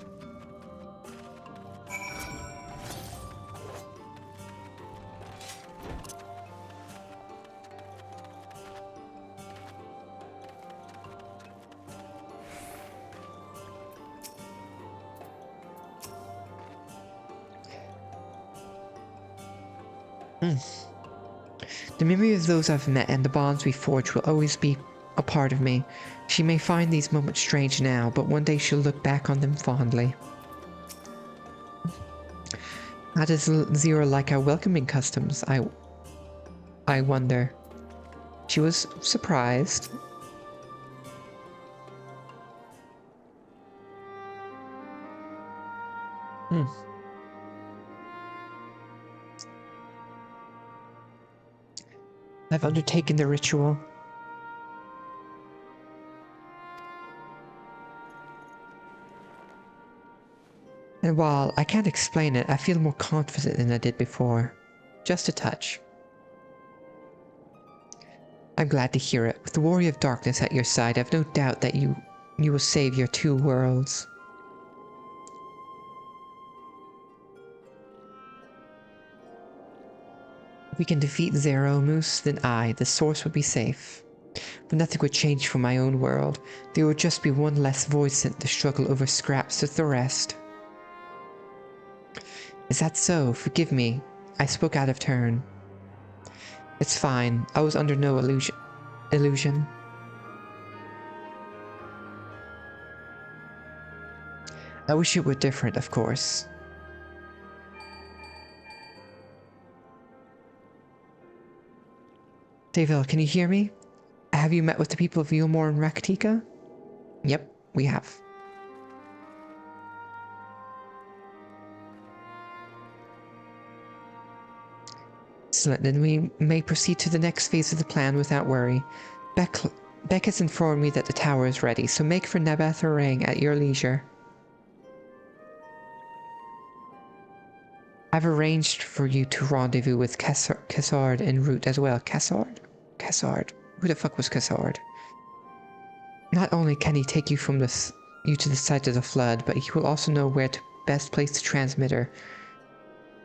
The memory of those I've met and the bonds we forged will always be a part of me. She may find these moments strange now, but one day she'll look back on them fondly. How does Zero like our welcoming customs? I wonder. She was surprised. I've undertaken the ritual. And while I can't explain it, I feel more confident than I did before. Just a touch. I'm glad to hear it. With the Warrior of Darkness at your side, I've no doubt that you will save your two worlds. If we can defeat Zero Moose, then the source, would be safe. But nothing would change for my own world. There would just be one less voice sent to struggle over scraps with the rest. Is that so? Forgive me. I spoke out of turn. It's fine. I was under no illusion. I wish it were different, of course. Davel, can you hear me? Have you met with the people of Yulmore and Rakatika? Yep, we have. Excellent, then we may proceed to the next phase of the plan without worry. Beck has informed me that the tower is ready, so make for Nabath Orang at your leisure. I've arranged for you to rendezvous with Cassard en route as well. Cassard? Cassard. Who the fuck was Cassard? Not only can he take you to the site of the flood, but he will also know where to best place the transmitter.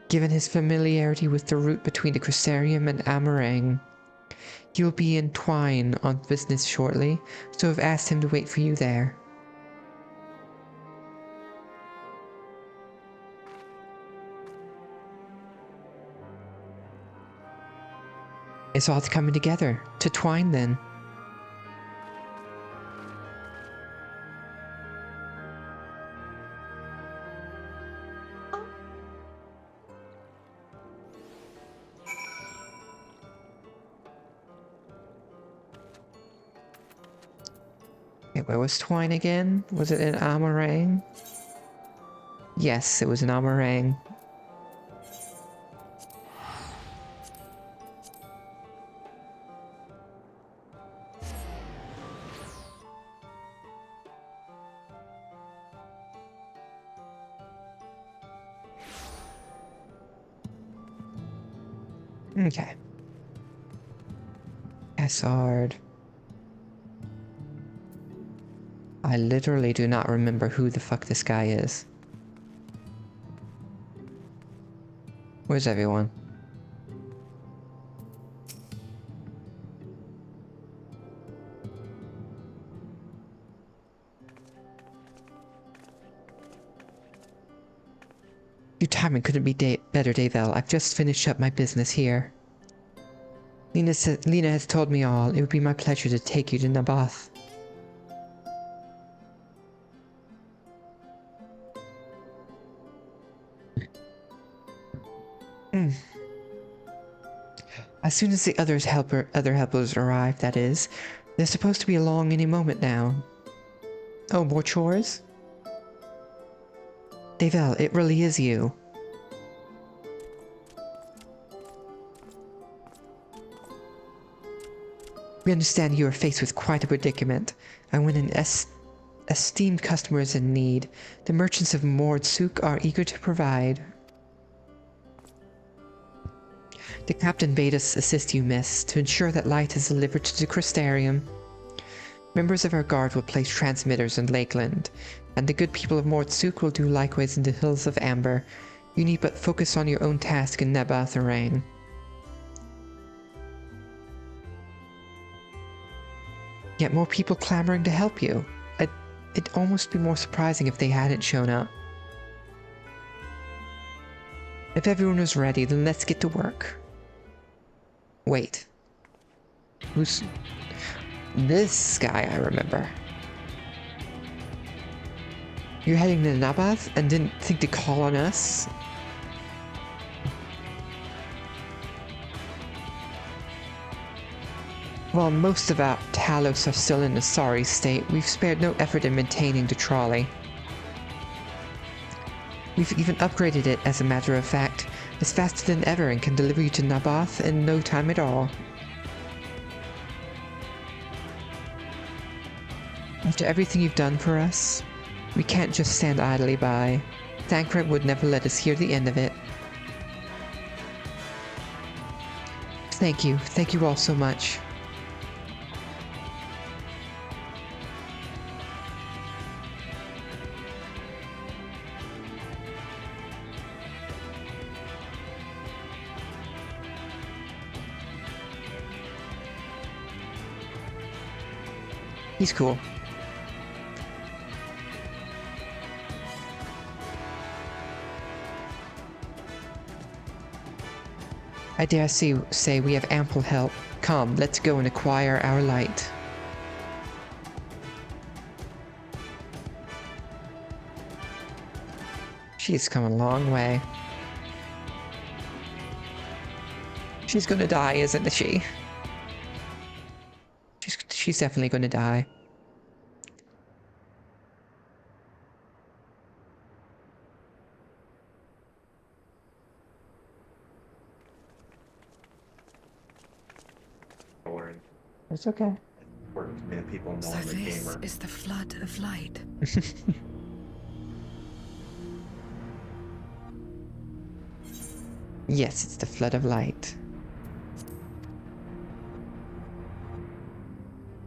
Given his familiarity with the route between the Crusarium and Amarang, he will be in Twine on business shortly, so I've asked him to wait for you there. It's all coming together. To Twine, then. Okay, where was Twine again? Was it in Amarang? Yes, it was in Amarang. Okay. Cassard. I literally do not remember who the fuck this guy is. Where's everyone? Your timing couldn't be better, Davel. I've just finished up my business here. Lena has told me all. It would be my pleasure to take you to Naboth. As soon as the other helpers arrive, that is. They're supposed to be along any moment now. Oh, more chores? Davel, it really is you. We understand you are faced with quite a predicament, and when an esteemed customer is in need, the merchants of Mordsuk are eager to provide. The captain bade us assist you, miss, to ensure that light is delivered to the Crystarium. Members of our guard will place transmitters in Lakeland, and the good people of Mordsuk will do likewise in the Hills of Amber. You need but focus on your own task in Naboth Arain. Yet more people clamoring to help you. It'd almost be more surprising if they hadn't shown up. If everyone is ready, then let's get to work. Wait. Who's... This guy I remember. You're heading to Naboth and didn't think to call on us? While most of our Talos are still in a sorry state, we've spared no effort in maintaining the trolley. We've even upgraded it, as a matter of fact. It's faster than ever and can deliver you to Naboth in no time at all. After everything you've done for us, we can't just stand idly by. Thancred would never let us hear the end of it. Thank you all so much. He's cool. I dare say we have ample help. Come, let's go and acquire our light. She's come a long way. She's gonna die, isn't she? She's definitely gonna die. It's okay. People know So I'm a this gamer. is the flood of light. Yes, it's the flood of light.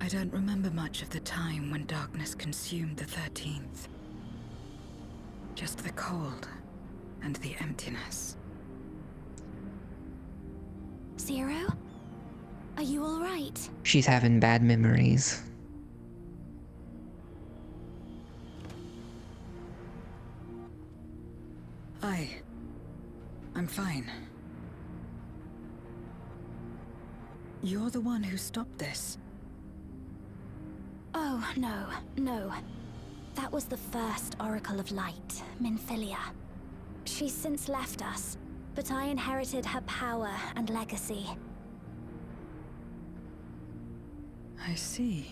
I don't remember much of the time when darkness consumed the 13th. Just the cold and the emptiness. Zero? Are you all right? She's having bad memories. I'm fine. You're the one who stopped this. Oh, no. That was the first Oracle of Light, Minfilia. She's since left us, but I inherited her power and legacy. I see.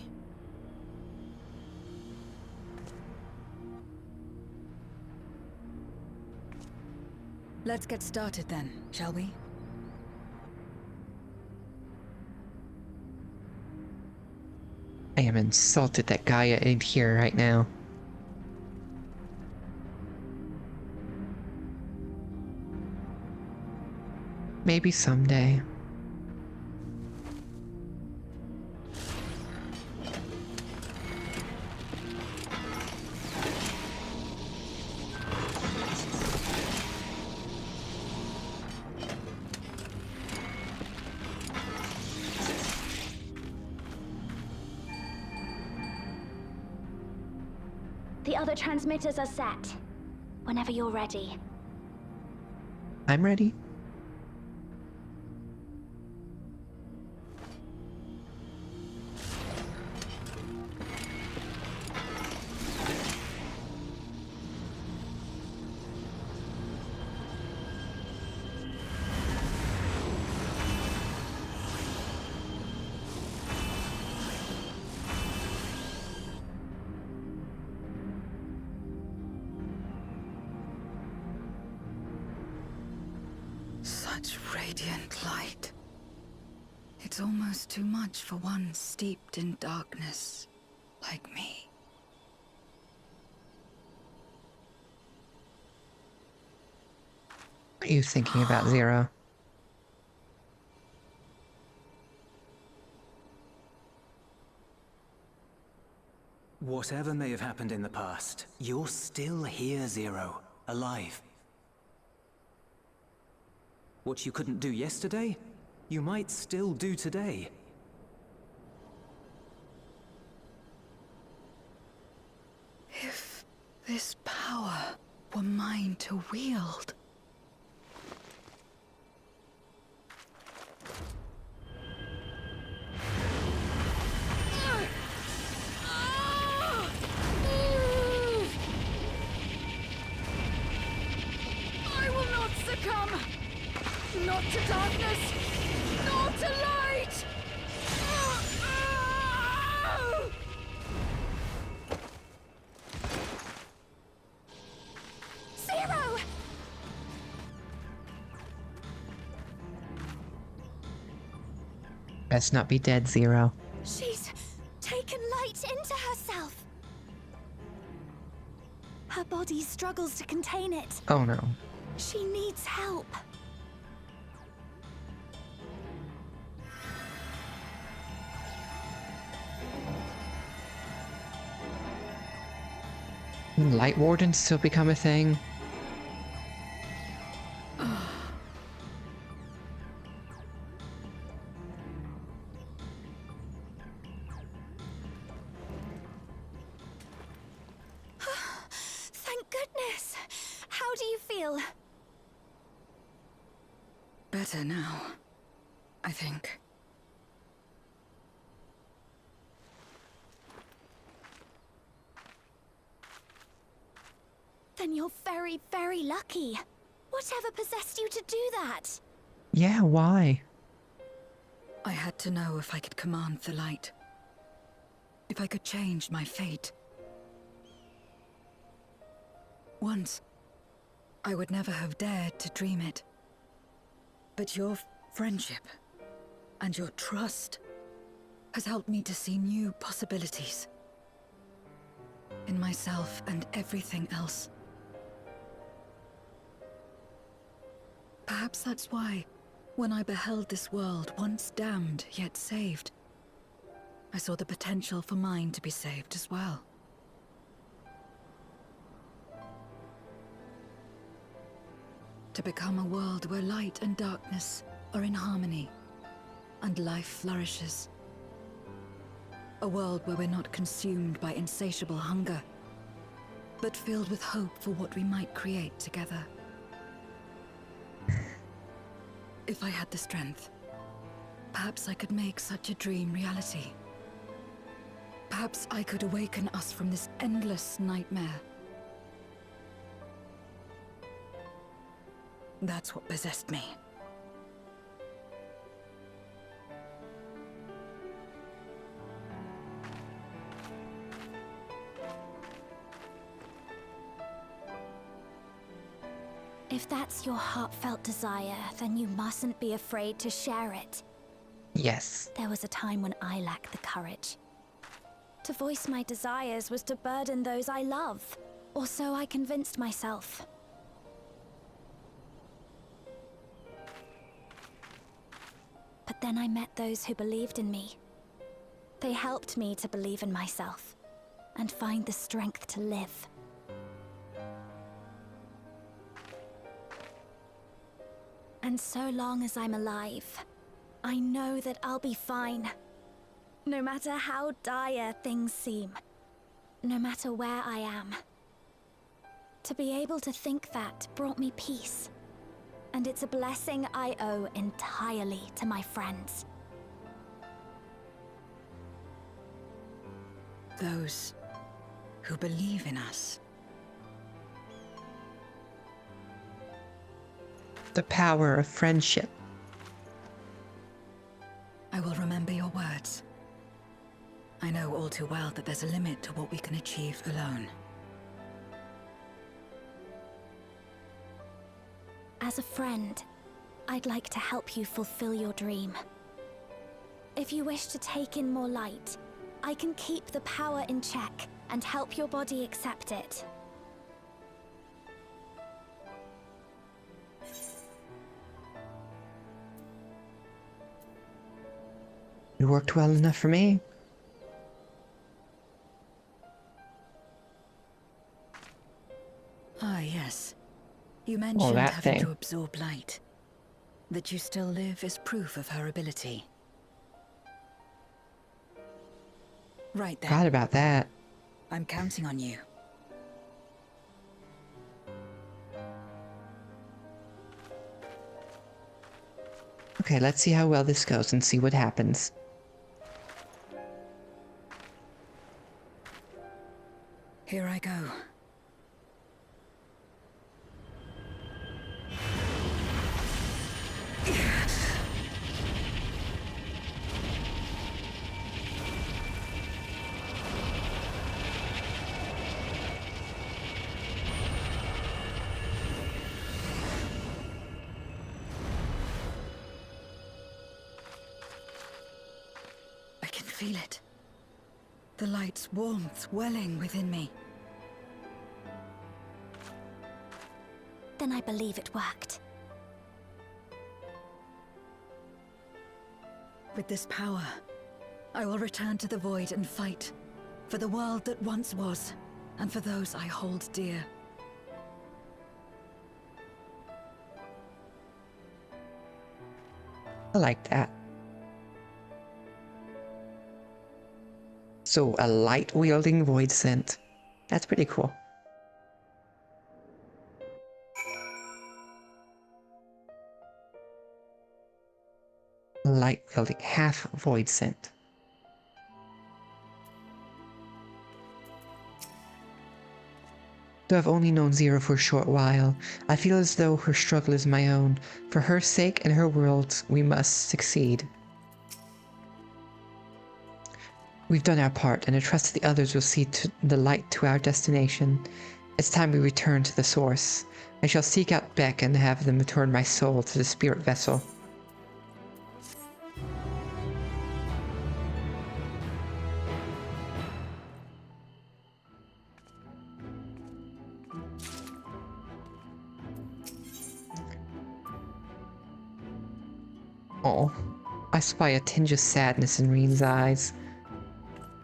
Let's get started then, shall we? I am insulted that Gaia ain't here right now. Maybe someday. The other transmitters are set. Whenever you're ready. I'm ready. Such radiant light. It's almost too much for one steeped in darkness like me. What are you thinking about, Zero? Whatever may have happened in the past, you're still here, Zero. Alive. What you couldn't do yesterday, you might still do today. If this power were mine to wield. I will not succumb! Not to darkness! Not to light! Zero! Best not be dead, Zero. She's taken light into herself. Her body struggles to contain it. Oh no. She needs help. Can Light Wardens still become a thing? Thank goodness. How do you feel? Better now, I think. Then you're very, very lucky. Whatever possessed you to do that? Yeah, why? I had to know if I could command the light. If I could change my fate. Once, I would never have dared to dream it. But your friendship and your trust has helped me to see new possibilities. In myself and everything else. Perhaps that's why, when I beheld this world once damned yet saved, I saw the potential for mine to be saved as well. To become a world where light and darkness are in harmony, and life flourishes. A world where we're not consumed by insatiable hunger, but filled with hope for what we might create together. If I had the strength, perhaps I could make such a dream reality. Perhaps I could awaken us from this endless nightmare. That's what possessed me. If that's your heartfelt desire, then you mustn't be afraid to share it. Yes. There was a time when I lacked the courage. To voice my desires was to burden those I love, or so I convinced myself. But then I met those who believed in me. They helped me to believe in myself, and find the strength to live. And so long as I'm alive, I know that I'll be fine. No matter how dire things seem. No matter where I am. To be able to think that brought me peace. And it's a blessing I owe entirely to my friends. Those who believe in us. The power of friendship. I will remember your words. I know all too well that there's a limit to what we can achieve alone. As a friend, I'd like to help you fulfill your dream. If you wish to take in more light, I can keep the power in check and help your body accept it. It worked well enough for me. Ah, yes. You mentioned that having thing. to absorb light. That you still live is proof of her ability. Right then. Forgot about that. I'm counting on you. Okay, let's see how well this goes and see what happens. Here I go. I can feel it. The light's warmth welling within me. Then I believe it worked. With this power, I will return to the void and fight for the world that once was, and for those I hold dear. I like that. So, a light-wielding void scent. That's pretty cool. Light-wielding half void scent. Though I've only known Zero for a short while, I feel as though her struggle is my own. For her sake and her world's, we must succeed. We've done our part, and I trust the others will see to the light to our destination. It's time we return to the source. I shall seek out Beck and have them return my soul to the spirit vessel. Oh, I spy a tinge of sadness in Reen's eyes.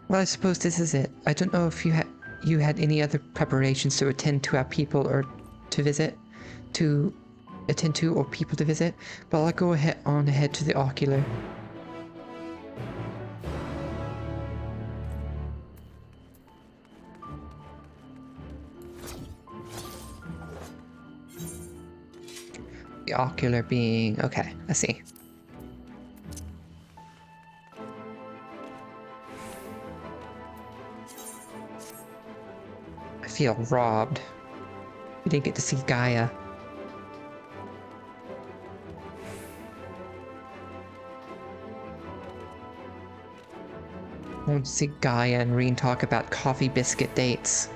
Well, I suppose this is it. I don't know if you had any other preparations to attend to our people or to visit, to attend to or people to visit, but I'll go ahead to the ocular. The ocular being okay. I see. I feel robbed. We didn't get to see Gaia. I want to see Gaia and Reen talk about coffee biscuit dates.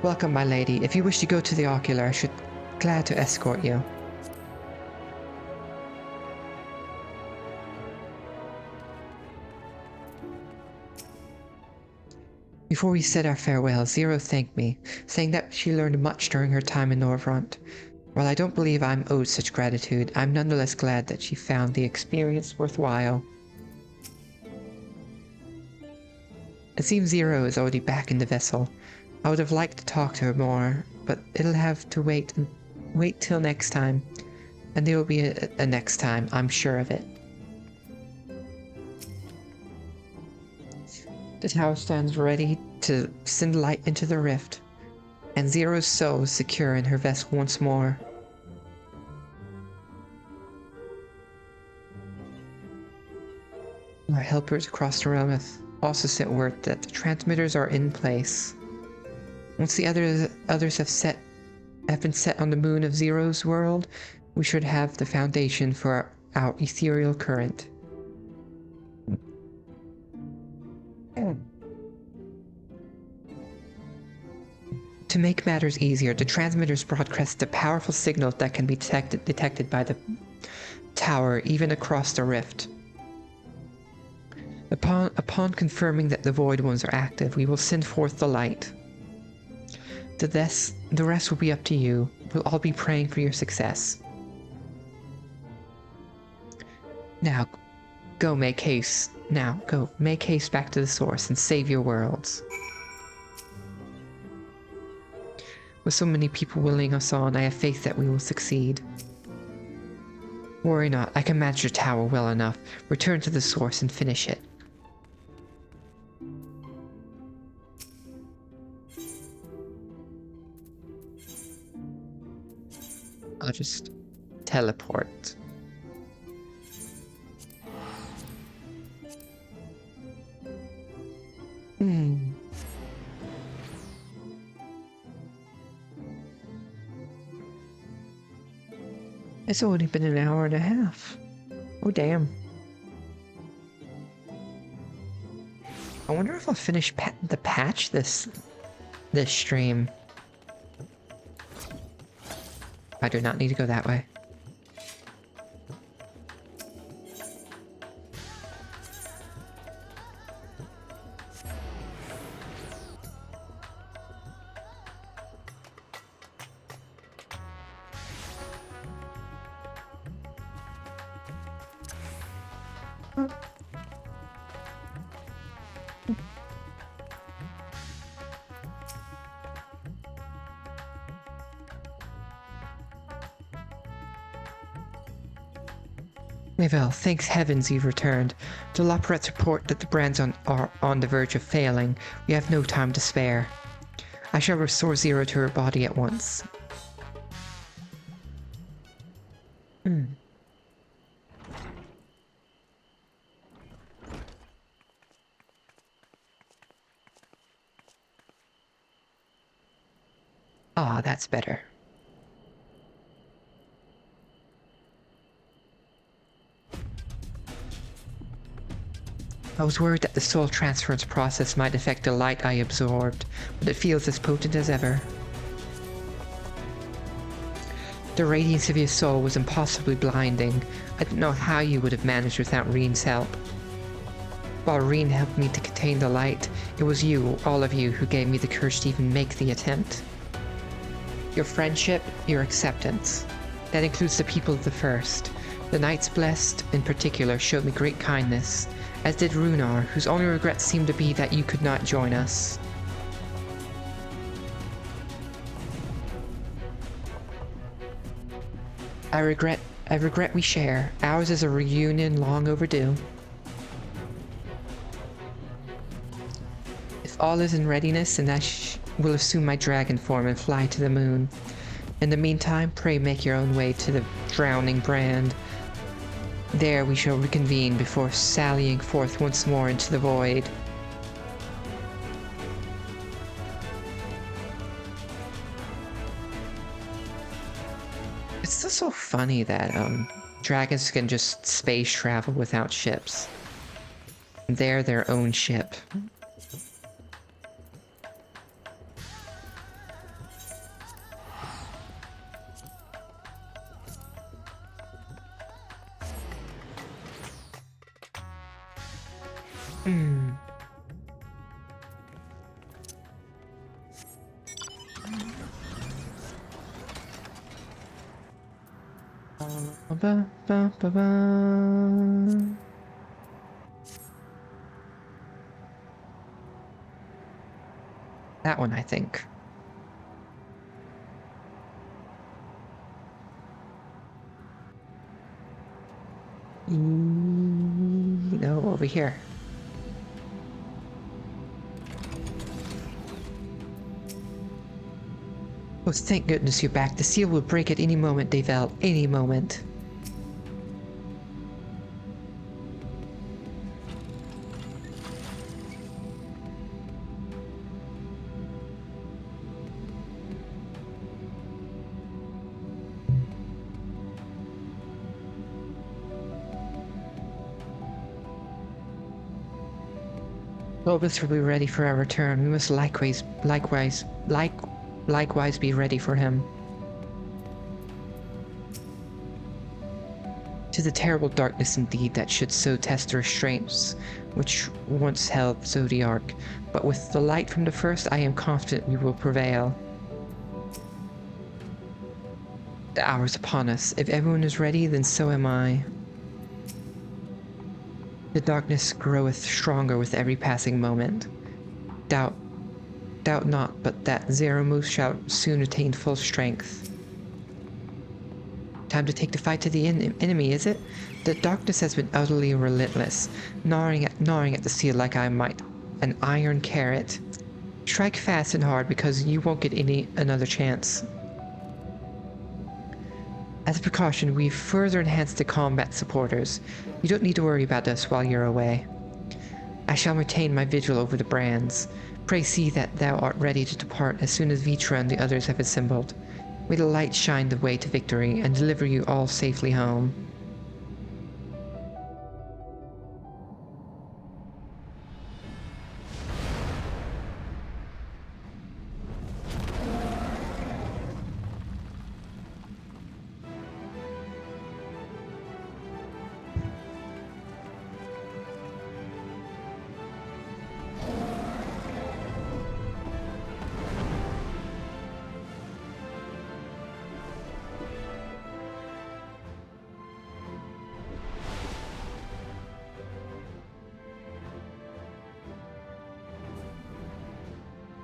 Welcome, my lady. If you wish to go to the ocular, I should glad to escort you. Before we said our farewells, Zero thanked me, saying that she learned much during her time in Norvront. While I don't believe I'm owed such gratitude, I'm nonetheless glad that she found the experience worthwhile. It seems Zero is already back in the vessel. I would have liked to talk to her more, but it'll have to wait wait till next time. And there will be a next time, I'm sure of it. The tower stands ready to send light into the rift, and Zero's soul is secure in her vessel once more. Our helpers across the realm have also sent word that the transmitters are in place. Once the others have been set on the moon of Zero's world, we should have the foundation for our ethereal current. To make matters easier, the transmitters broadcast a powerful signal that can be detected by the tower even across the rift. Upon confirming that the Void Ones are active, we will send forth the light. The rest will be up to you. We'll all be praying for your success. Now, go make haste. Now, go make haste back to the source and save your worlds. With so many people willing us on, I have faith that we will succeed. Worry not, I can manage your tower well enough. Return to the source and finish it. I'll just teleport. It's only been an hour and a half. Oh, damn. I wonder if I'll finish the patch this stream. I do not need to go that way. Well, thanks heavens you've returned. The Loporettes report that the brands are on the verge of failing. We have no time to spare. I shall restore Zero to her body at once. Ah, that's better. I was worried that the soul transference process might affect the light I absorbed, but it feels as potent as ever. The radiance of your soul was impossibly blinding. I didn't know how you would have managed without Reen's help. While Reen helped me to contain the light, it was you, all of you, who gave me the courage to even make the attempt. Your friendship, your acceptance. That includes the people of the First. The Knights Blessed, in particular, showed me great kindness, as did Runar, whose only regret seemed to be that you could not join us. I regret we share. Ours is a reunion long overdue. If all is in readiness, then I will assume my dragon form and fly to the moon. In the meantime, pray make your own way to the drowning brand. There we shall reconvene before sallying forth once more into the void. It's still so funny that dragons can just space travel without ships. They're their own ship. That one, I think. No, over here. Oh, thank goodness you're back. The seal will break at any moment, Davel. Any moment. Globus will be ready for our return. We must likewise be ready for him. To the terrible darkness indeed that should so test the restraints which once held Zodiark, but with the light from the first I am confident we will prevail. The hour is upon us. If everyone is ready, then so am I. The darkness groweth stronger with every passing moment. Doubt not but that Zeramus shall soon attain full strength. Time to take the fight to the enemy, is it? The darkness has been utterly relentless, gnawing at the seal like I might an iron carrot. Strike fast and hard because you won't get another chance. As a precaution, we've further enhanced the combat supporters. You don't need to worry about us while you're away. I shall retain my vigil over the brands. Pray see that thou art ready to depart as soon as Vitra and the others have assembled. May the light shine the way to victory and deliver you all safely home.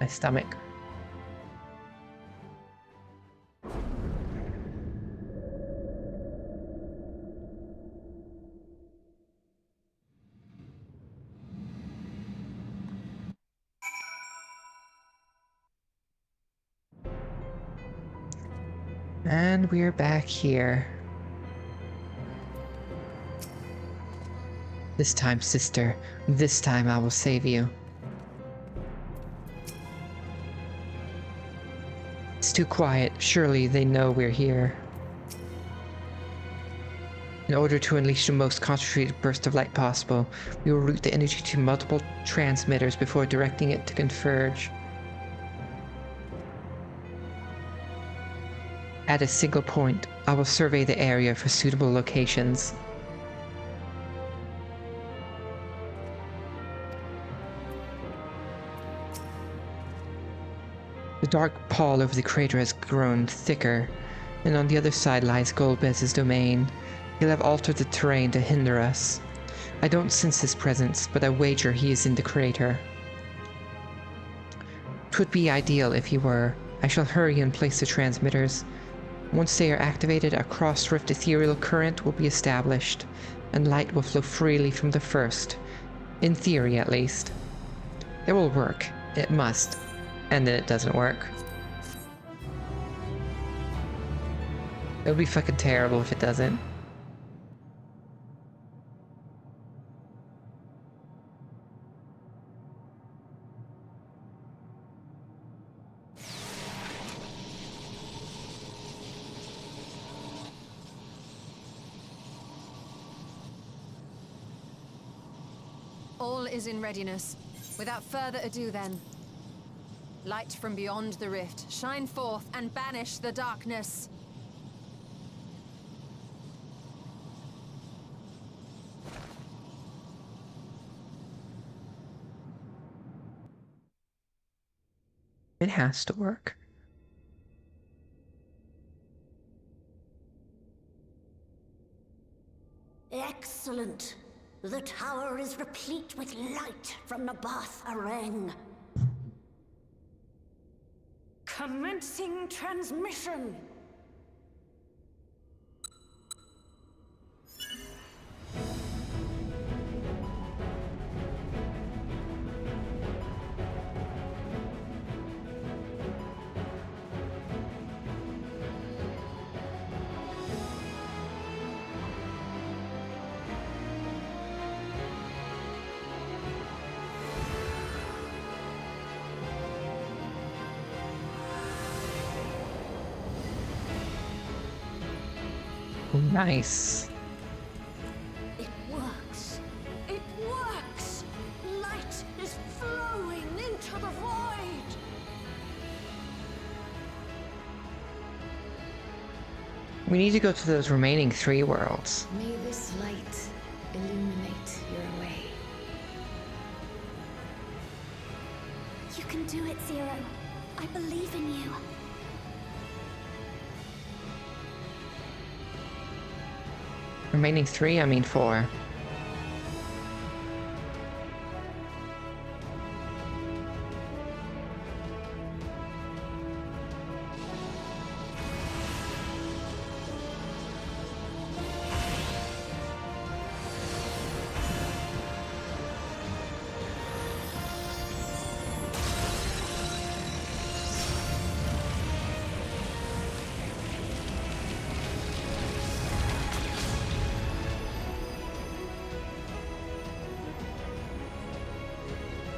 My stomach. And we're back here. This time, sister. This time I will save you. It's too quiet. Surely they know we're here. In order to unleash the most concentrated burst of light possible, we will route the energy to multiple transmitters before directing it to converge. At a single point, I will survey the area for suitable locations. The dark pall over the crater has grown thicker, and on the other side lies Golbez's domain. He'll have altered the terrain to hinder us. I don't sense his presence, but I wager he is in the crater. 'Twould be ideal if he were. I shall hurry and place the transmitters. Once they are activated, a cross-rift ethereal current will be established, and light will flow freely from the first. In theory, at least. It will work. It must. And then it doesn't work. It would be fucking terrible if it doesn't. All is in readiness. Without further ado then. Light from beyond the rift, shine forth and banish the darkness. It has to work. Excellent. The tower is replete with light from the Bath Arang. Commencing transmission. Nice. It works. It works! Light is flowing into the void! We need to go to those remaining 3 worlds. May this light illuminate your way. You can do it, Zero. I believe in you. Remaining 3, I mean 4.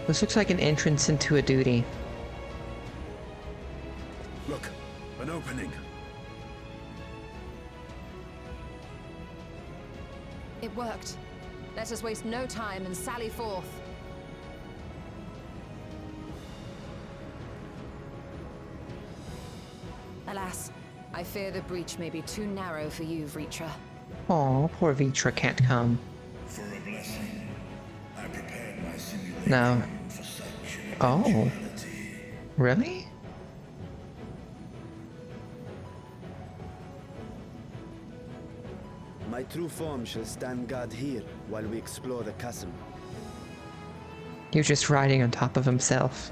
This looks like an entrance into a duty. Look, an opening. It worked. Let us waste no time and sally forth. Alas, I fear the breach may be too narrow for you, Vritra. Oh, poor Vitra can't come. For a blessing, I prepared my simulation No. for such an Oh. eventuality. Really? My true form shall stand guard here while we explore the chasm. He was just riding on top of himself.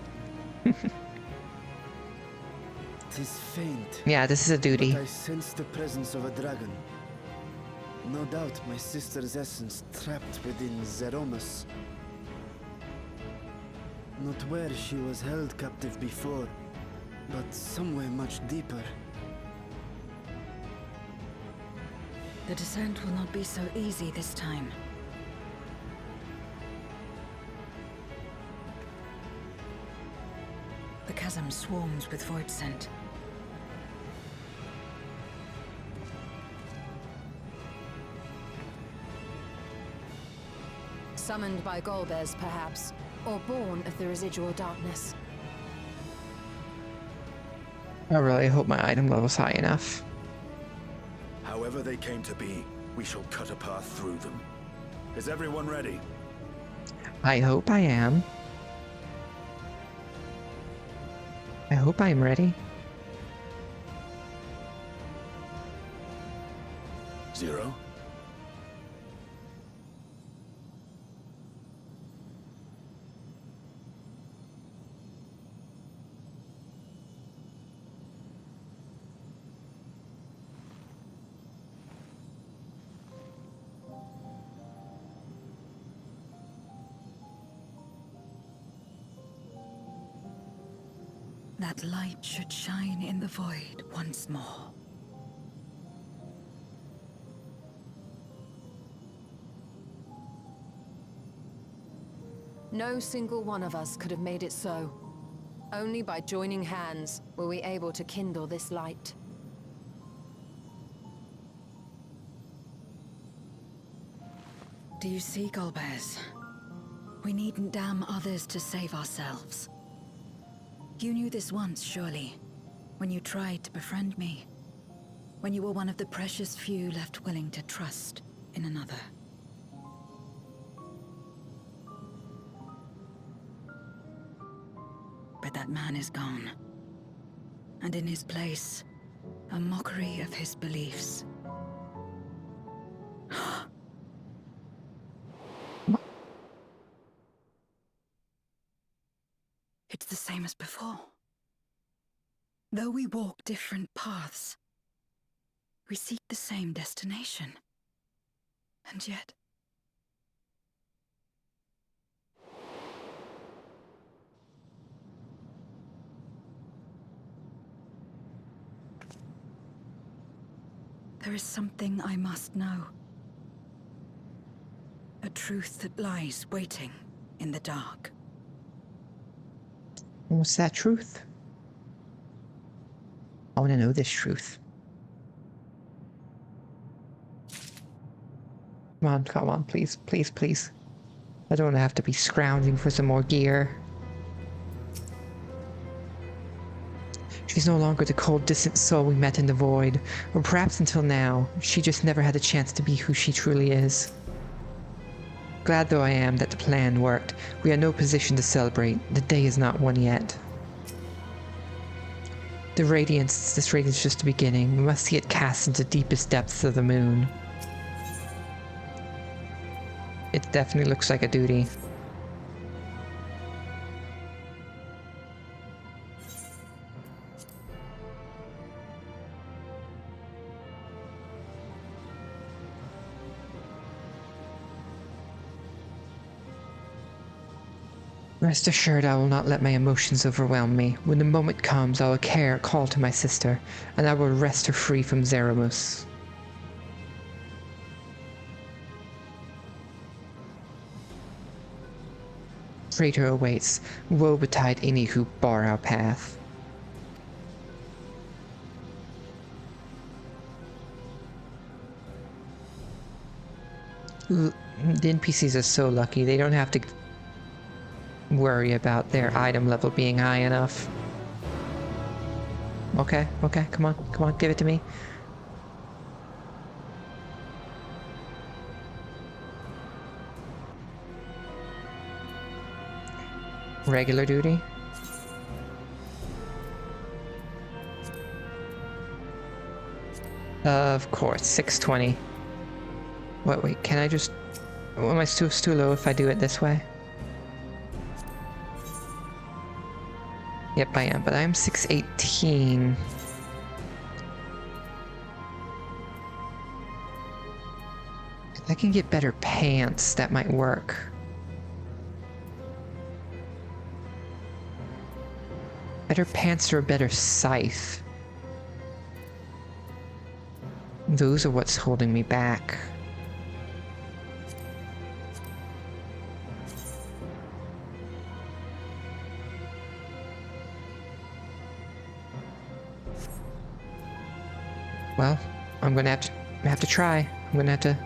Tis faint, Yeah, this is a duty. but I sense the presence of a dragon. No doubt my sister's essence trapped within Zeromus. Not where she was held captive before, but somewhere much deeper. The descent will not be so easy this time. The chasm swarms with void scent. Summoned by Golbez, perhaps, or born of the residual darkness. I really hope my item level's high enough. However they came to be, we shall cut a path through them. Is everyone ready? I hope I am. I hope I'm ready. Zero? That light should shine in the void once more. No single one of us could have made it so. Only by joining hands were we able to kindle this light. Do you see, Golbez? We needn't damn others to save ourselves. You knew this once, surely, when you tried to befriend me. When you were one of the precious few left willing to trust in another. But that man is gone. And in his place, a mockery of his beliefs. It's the same as before. Though we walk different paths, we seek the same destination. And yet... there is something I must know. A truth that lies waiting in the dark. What's that truth? I want to know this truth. come on, please, please, please. I don't have to be scrounging for some more gear. She's no longer the cold, distant soul we met in the void, or perhaps until now, she just never had a chance to be who she truly is. Glad though I am that the plan worked, we are in no position to celebrate. The day is not won yet. This radiance is just the beginning. We must see it cast into the deepest depths of the moon. It definitely looks like a duty. Rest assured I will not let my emotions overwhelm me. When the moment comes, I will call to my sister, and I will wrest her free from Zeramus. Traitor awaits. Woe betide any who bar our path. The NPCs are so lucky, they don't have to worry about their item level being high enough. Okay, okay, come on, give it to me. Regular duty? Of course, 620. Wait, can I just... Am I too low if I do it this way? Yep, I am, but I'm 618. If I can get better pants, that might work. Better pants or a better scythe. Those are what's holding me back. Well, I'm gonna have to try. I'm gonna have to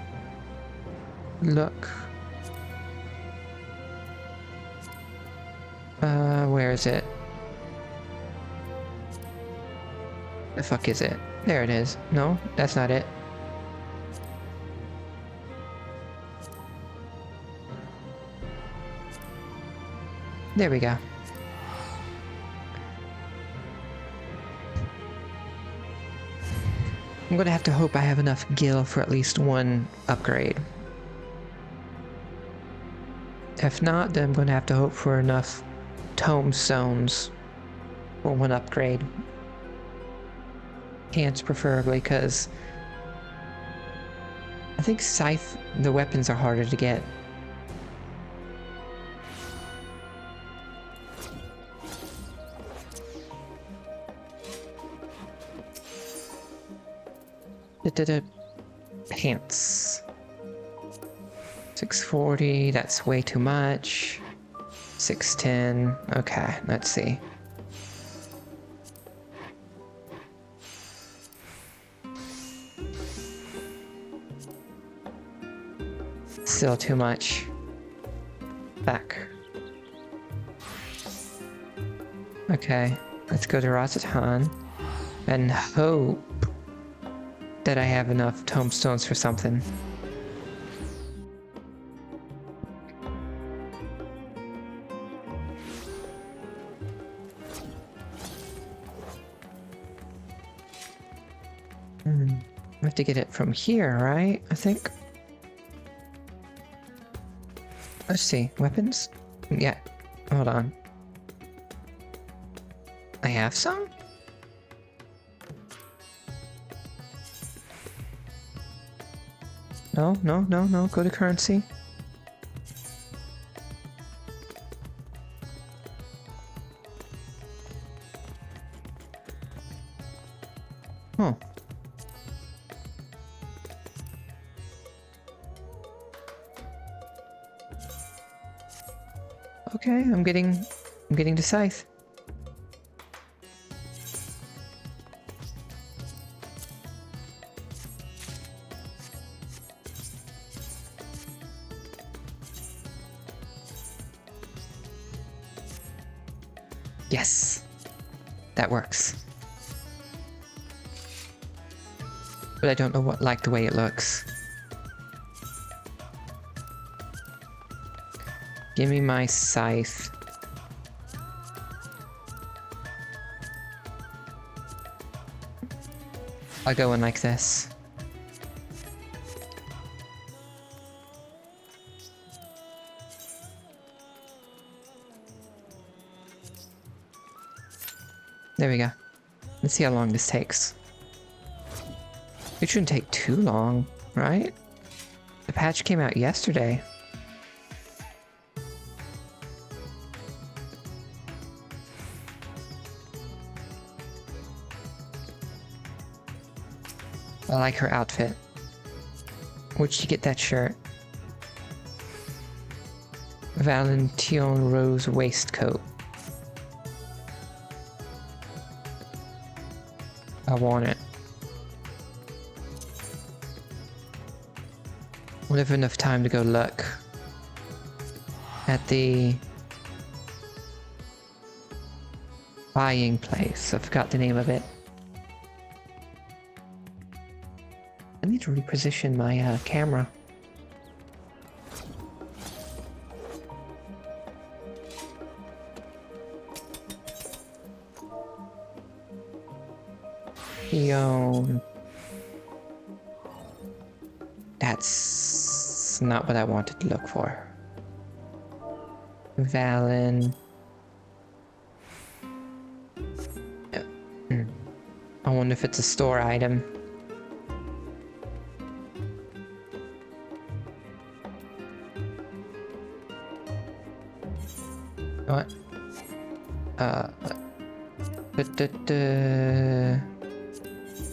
look. Where is it? The fuck is it? There it is. No, that's not it. There we go. I'm gonna have to hope I have enough gil for at least one upgrade. If not, then I'm gonna have to hope for enough tomestones for one upgrade. Pants preferably, because I think scythe, the weapons are harder to get. Pants. 640, that's way too much. 610, okay, let's see. Still too much. Back. Okay, let's go to Razatan and hope that I have enough tomestones for something. I have to get it from here, right? I think. Let's see. Weapons? Yeah. Hold on. I have some? No, no, no, no. Go to currency. Huh. Okay, I'm getting to scythe. Yes. That works. But I don't know what, like the way it looks. Give me my scythe. I'll go in like this. There we go. Let's see how long this takes. It shouldn't take too long, right? The patch came out yesterday. I like her outfit. Where'd she get that shirt? Valentine Rose waistcoat. I want it. We'll have enough time to go look at the buying place. I forgot the name of it. I need to reposition my camera. Yo. That's not what I wanted to look for. Valen. I wonder if it's a store item. What?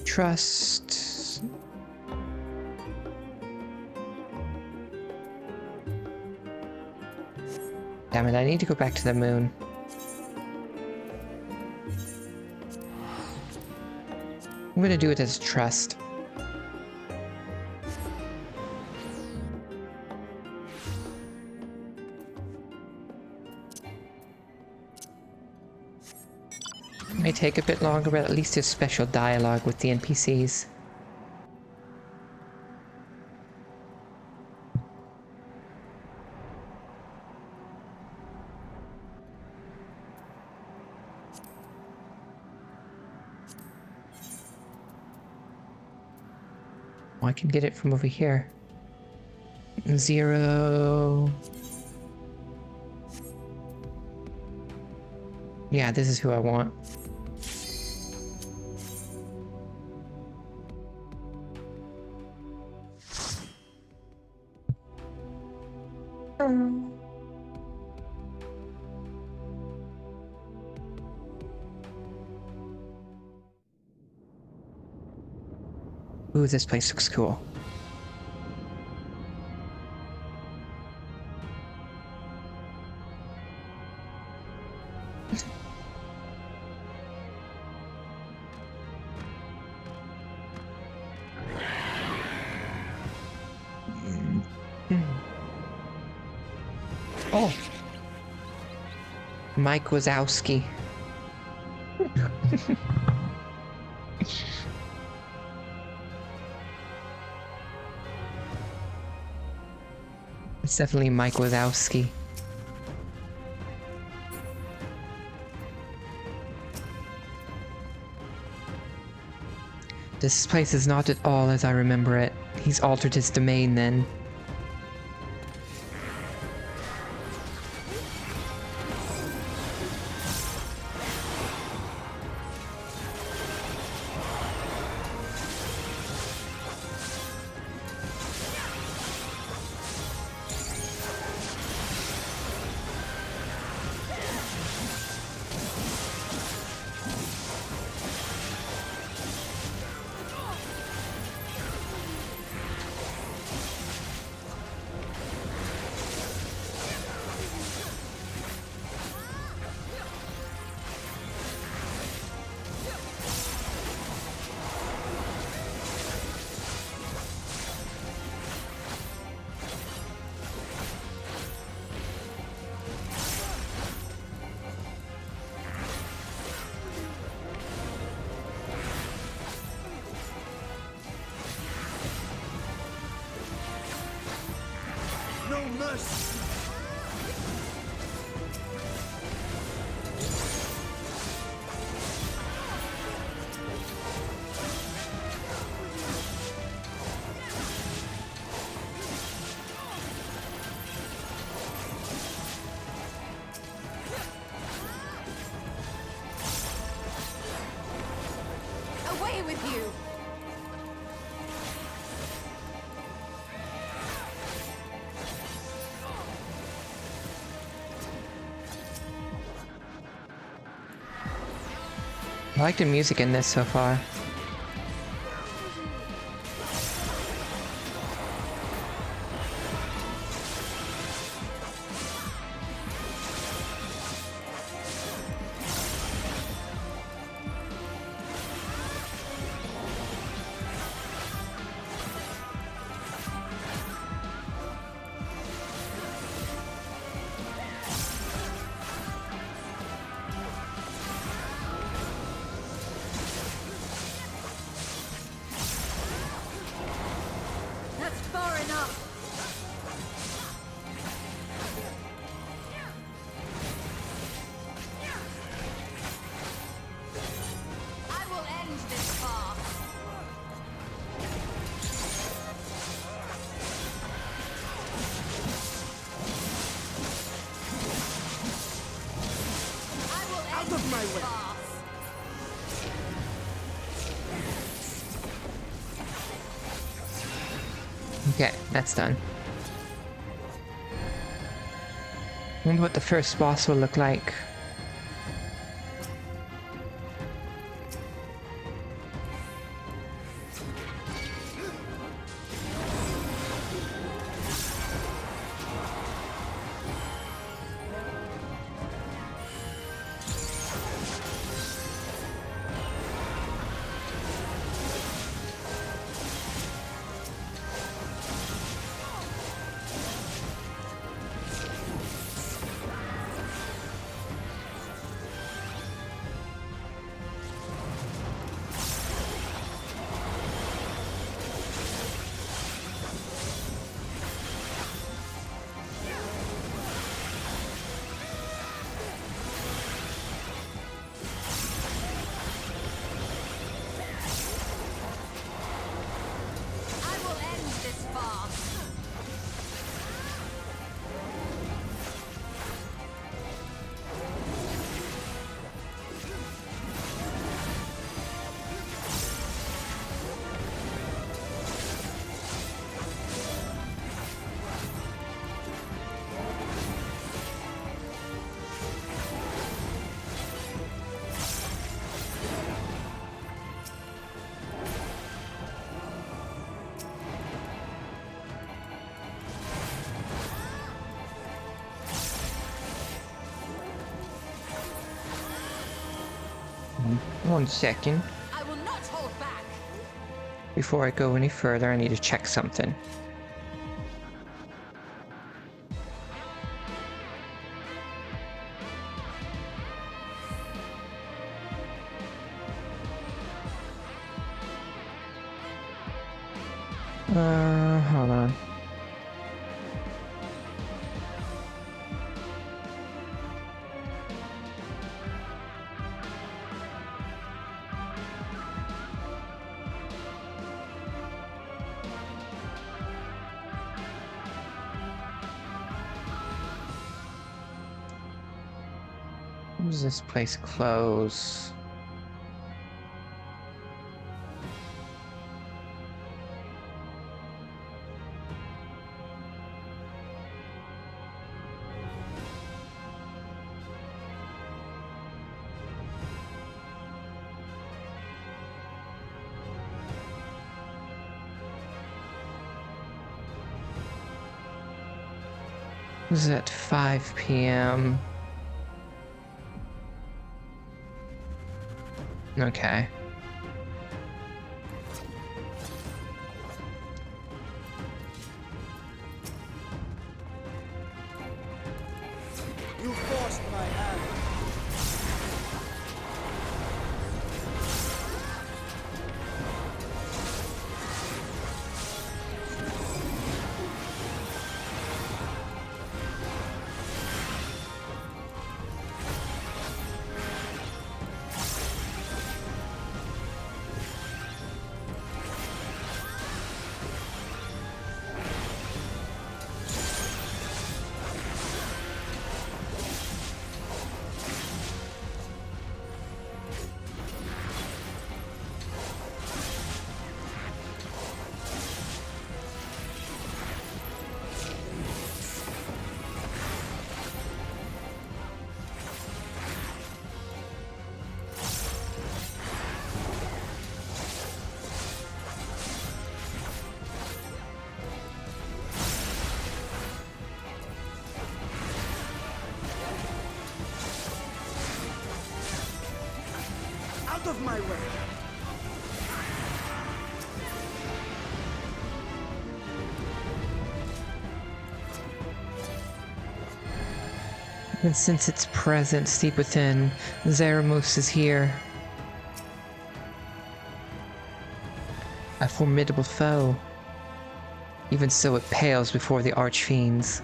Trust. Damn it, I need to go back to the moon. I'm gonna do it as trust. May take a bit longer, but at least there's special dialogue with the NPCs. Oh, I can get it from over here. 0. Yeah, this is who I want. Ooh, this place looks cool. Oh! Mike Wazowski. It's definitely Mike Wazowski. This place is not at all as I remember it. He's altered his domain then. I like the music in this so far. That's far enough. I will end this farce. I will end this farce. Okay, that's done. Wonder what the first boss will look like. I will end this farce. One second. I will not hold back. Before I go any further, I need to check something. Hold on. When does this place close? This is at 5 p.m. Okay. You forced my hand. Out of my way! And since its presence deep within, Zeramos is here. A formidable foe. Even so, it pales before the archfiends.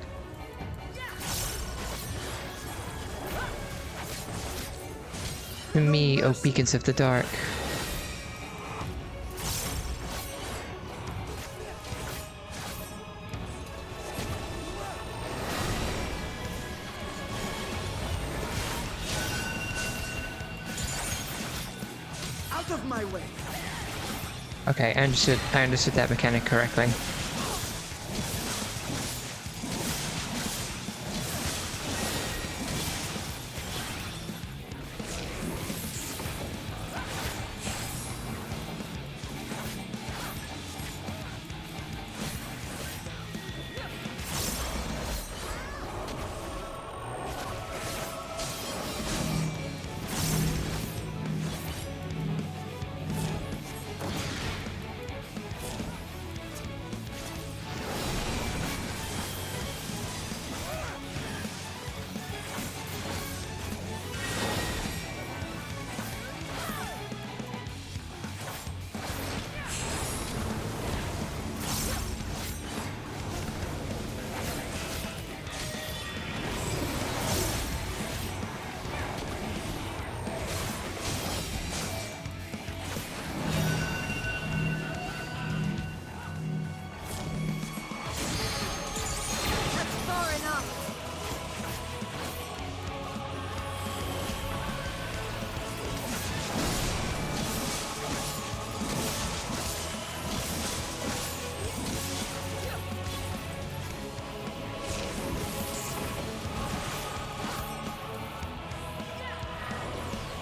And me, O beacons of the dark. Out of my way! Okay, I understood that mechanic correctly.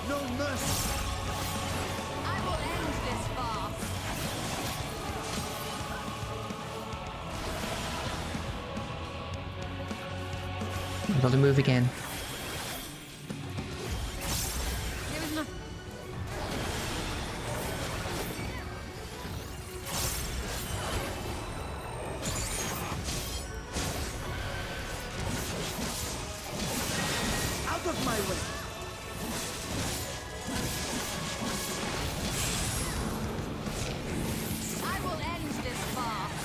No mercy! I will end this farce. Able to move again. There is no... Out of my way! I will end this farce.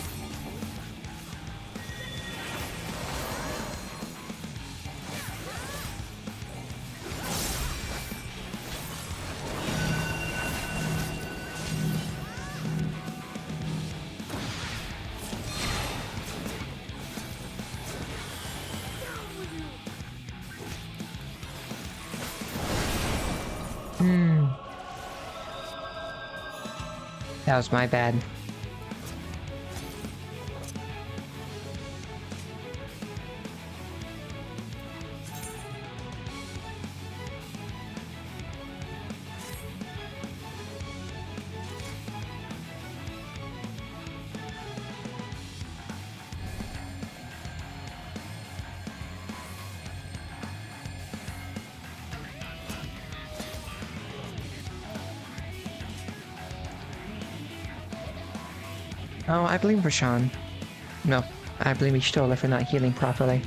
That was my bad. Oh, I blame Rashawn. No, I blame Ishtola for not healing properly.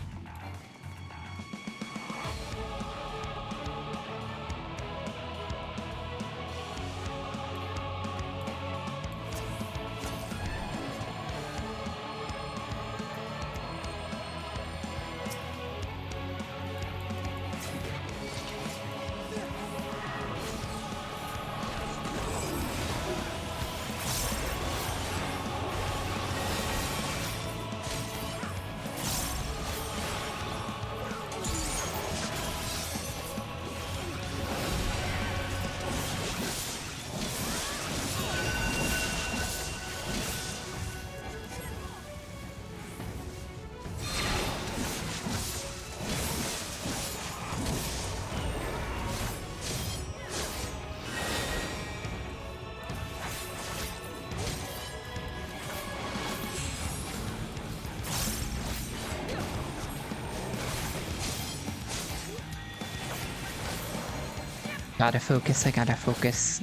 Gotta focus, I gotta focus.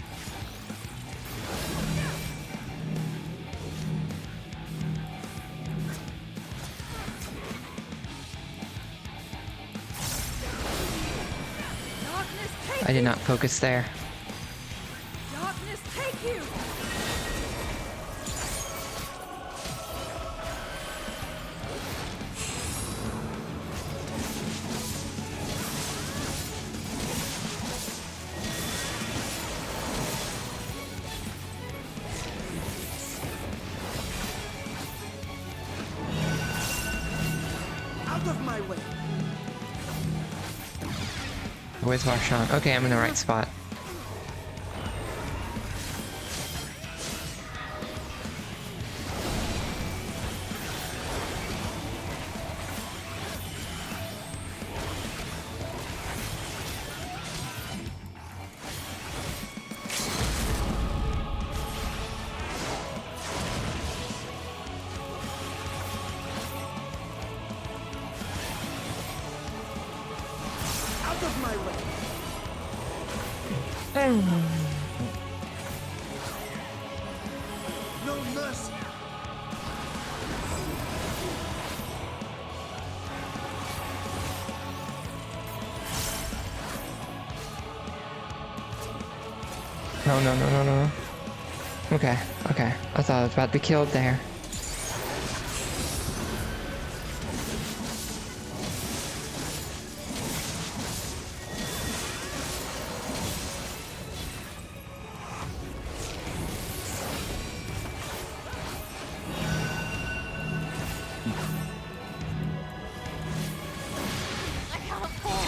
I did not focus there. Darkness, take you! Out of my way! Where's Varshan? Okay, I'm in the right spot. Out of my way! No mercy! No, no, no, no, no. Okay, okay. I thought I was about to be killed there. I can't fall!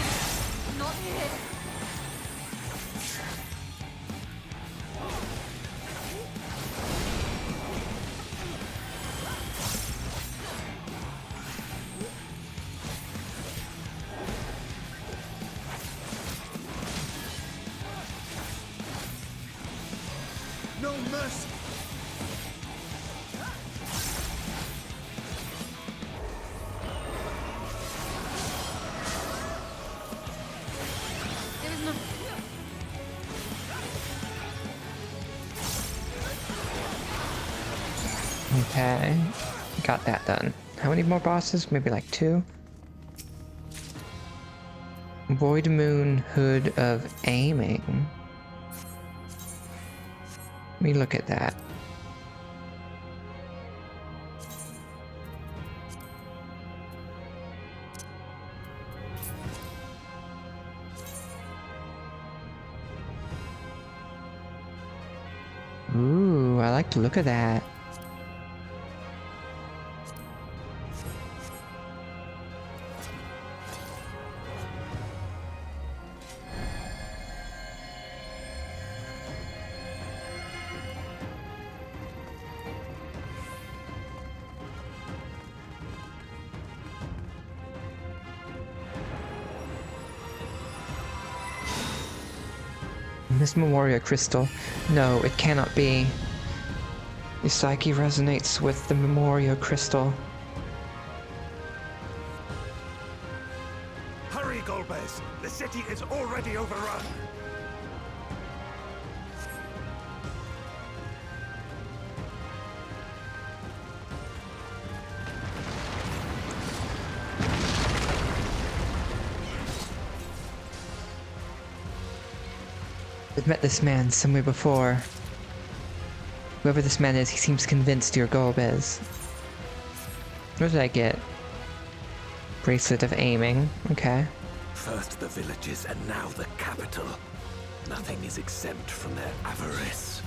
Not here! No mercy! There is no... Okay. Got that done. How many more bosses? Maybe like 2? Void Moon Hood of Aiming. Let me look at that. Ooh, I like the look of that. This Memoria Crystal. No, it cannot be. The psyche resonates with the Memoria Crystal. Hurry, Golbez! The city is already overrun! I've met this man somewhere before. Whoever this man is, he seems convinced you're Golbez. What did I get? Bracelet of Aiming. Okay. First the villages and now the capital. Nothing is exempt from their avarice.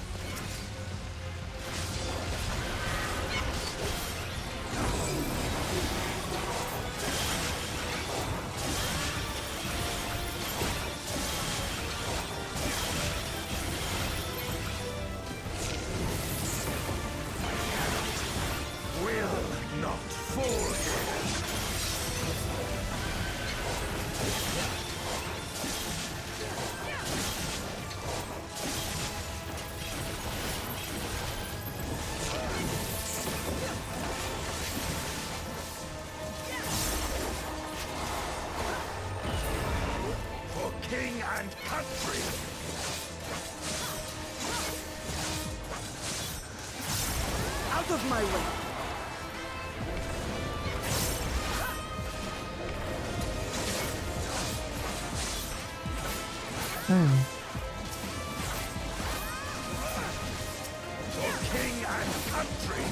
Will not fall here. king and country! Out of my way! For king and country!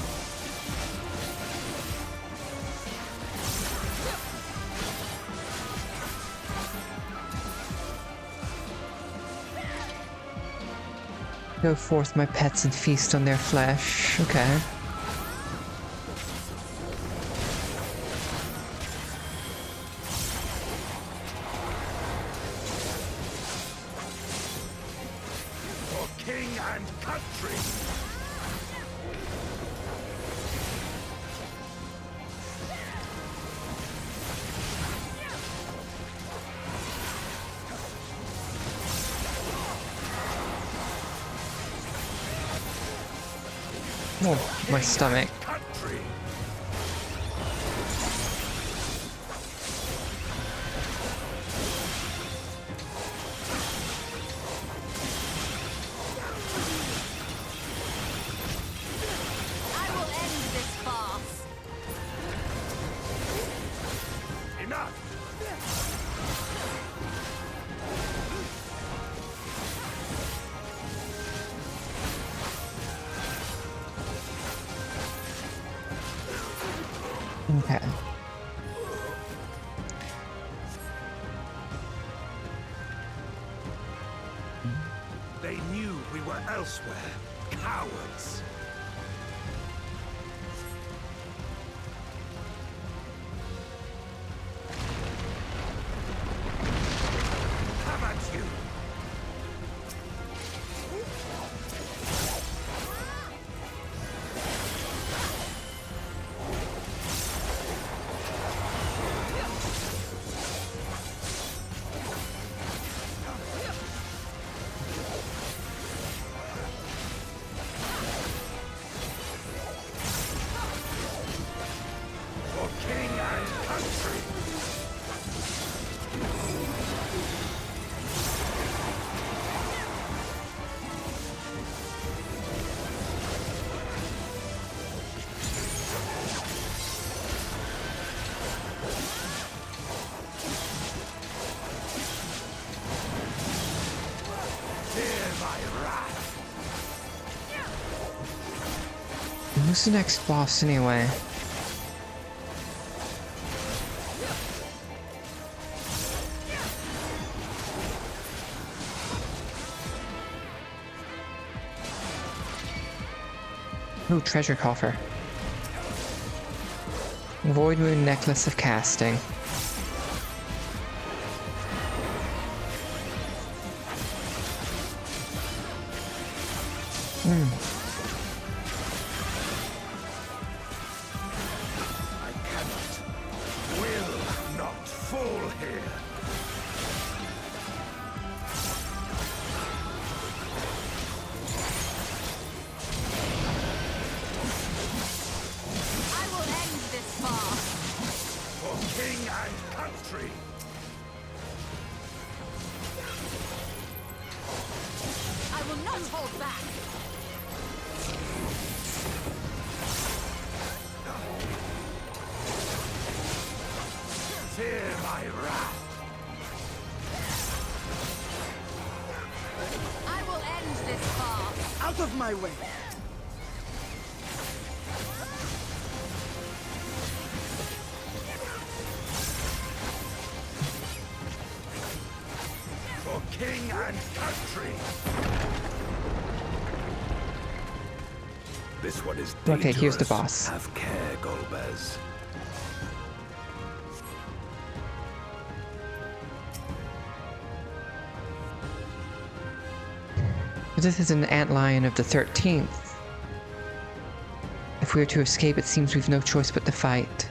Go forth, my pets, and feast on their flesh. Okay. For king and country! Oh, my stomach. Country! I will end this farce. Enough! Okay. They knew we were elsewhere. Cowards! Come at you! For king and country! Fear my wrath! Who's the next boss anyway? Ooh, treasure coffer. Void Moon Necklace of Casting. I cannot, will not fall here. I will end this farce. For king and country. I will not hold back. Fear my wrath. I will end this farce. Out of my way! For king and country. This one is dangerous. Okay, here's the boss. Have care, Golbez. This is an antlion of the 13th. If we are to escape, it seems we've no choice but to fight.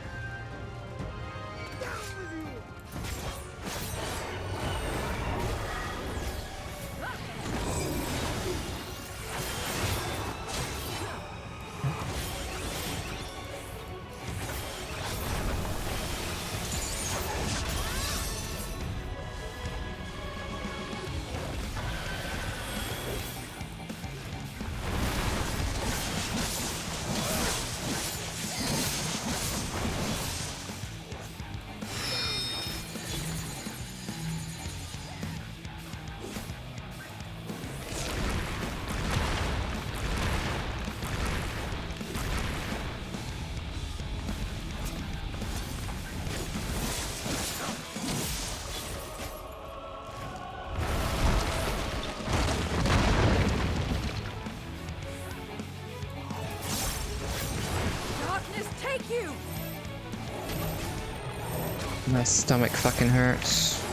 My stomach fucking hurts.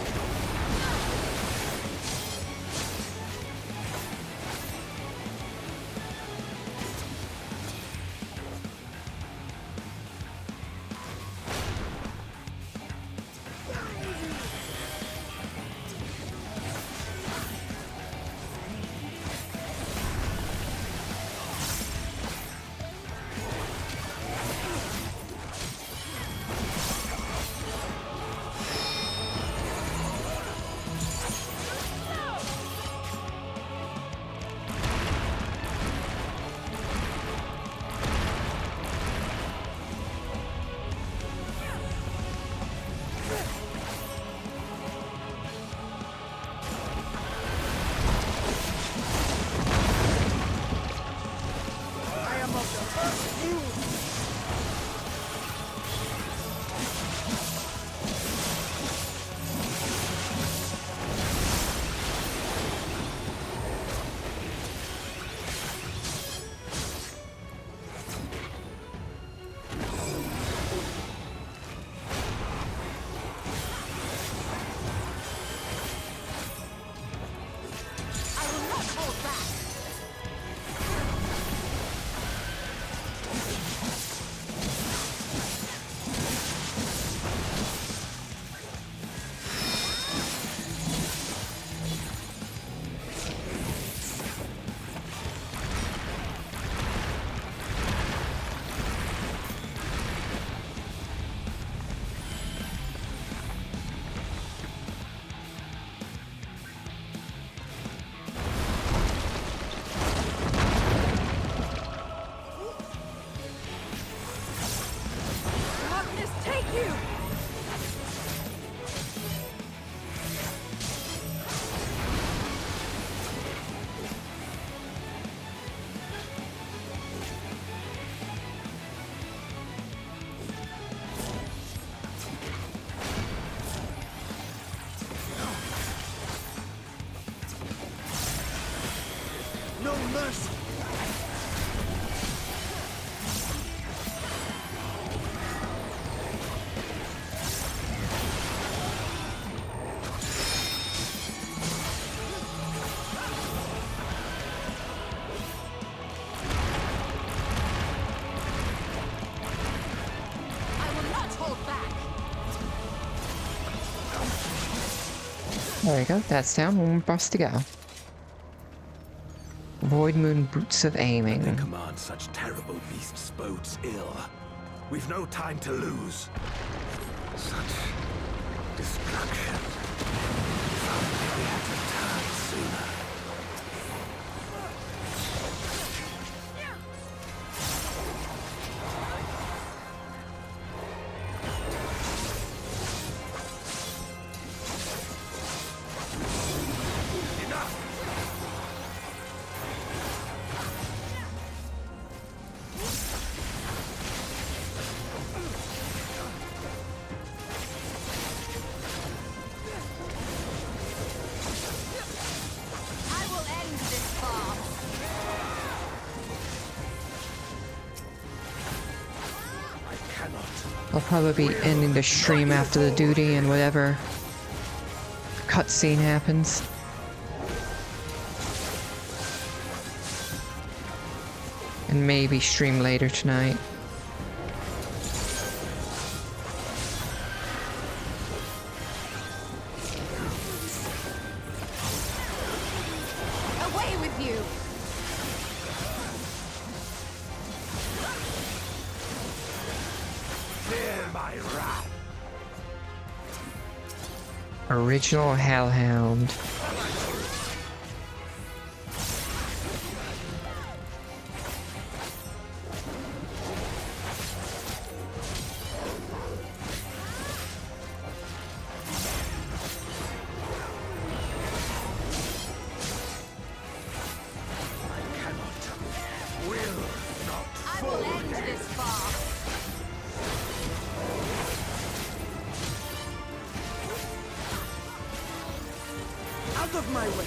No mercy! There we go, that's down. One more boss to go. Void Moon Boots of Aiming. Their command such terrible beasts bodes ill. We've no time to lose. Such destruction. If only we had returned sooner. I'll probably be ending the stream after the duty and whatever cutscene happens. And maybe stream later tonight. Away with you! Fear my wrath. Original Hellhound. I will end this farce! Out of my way!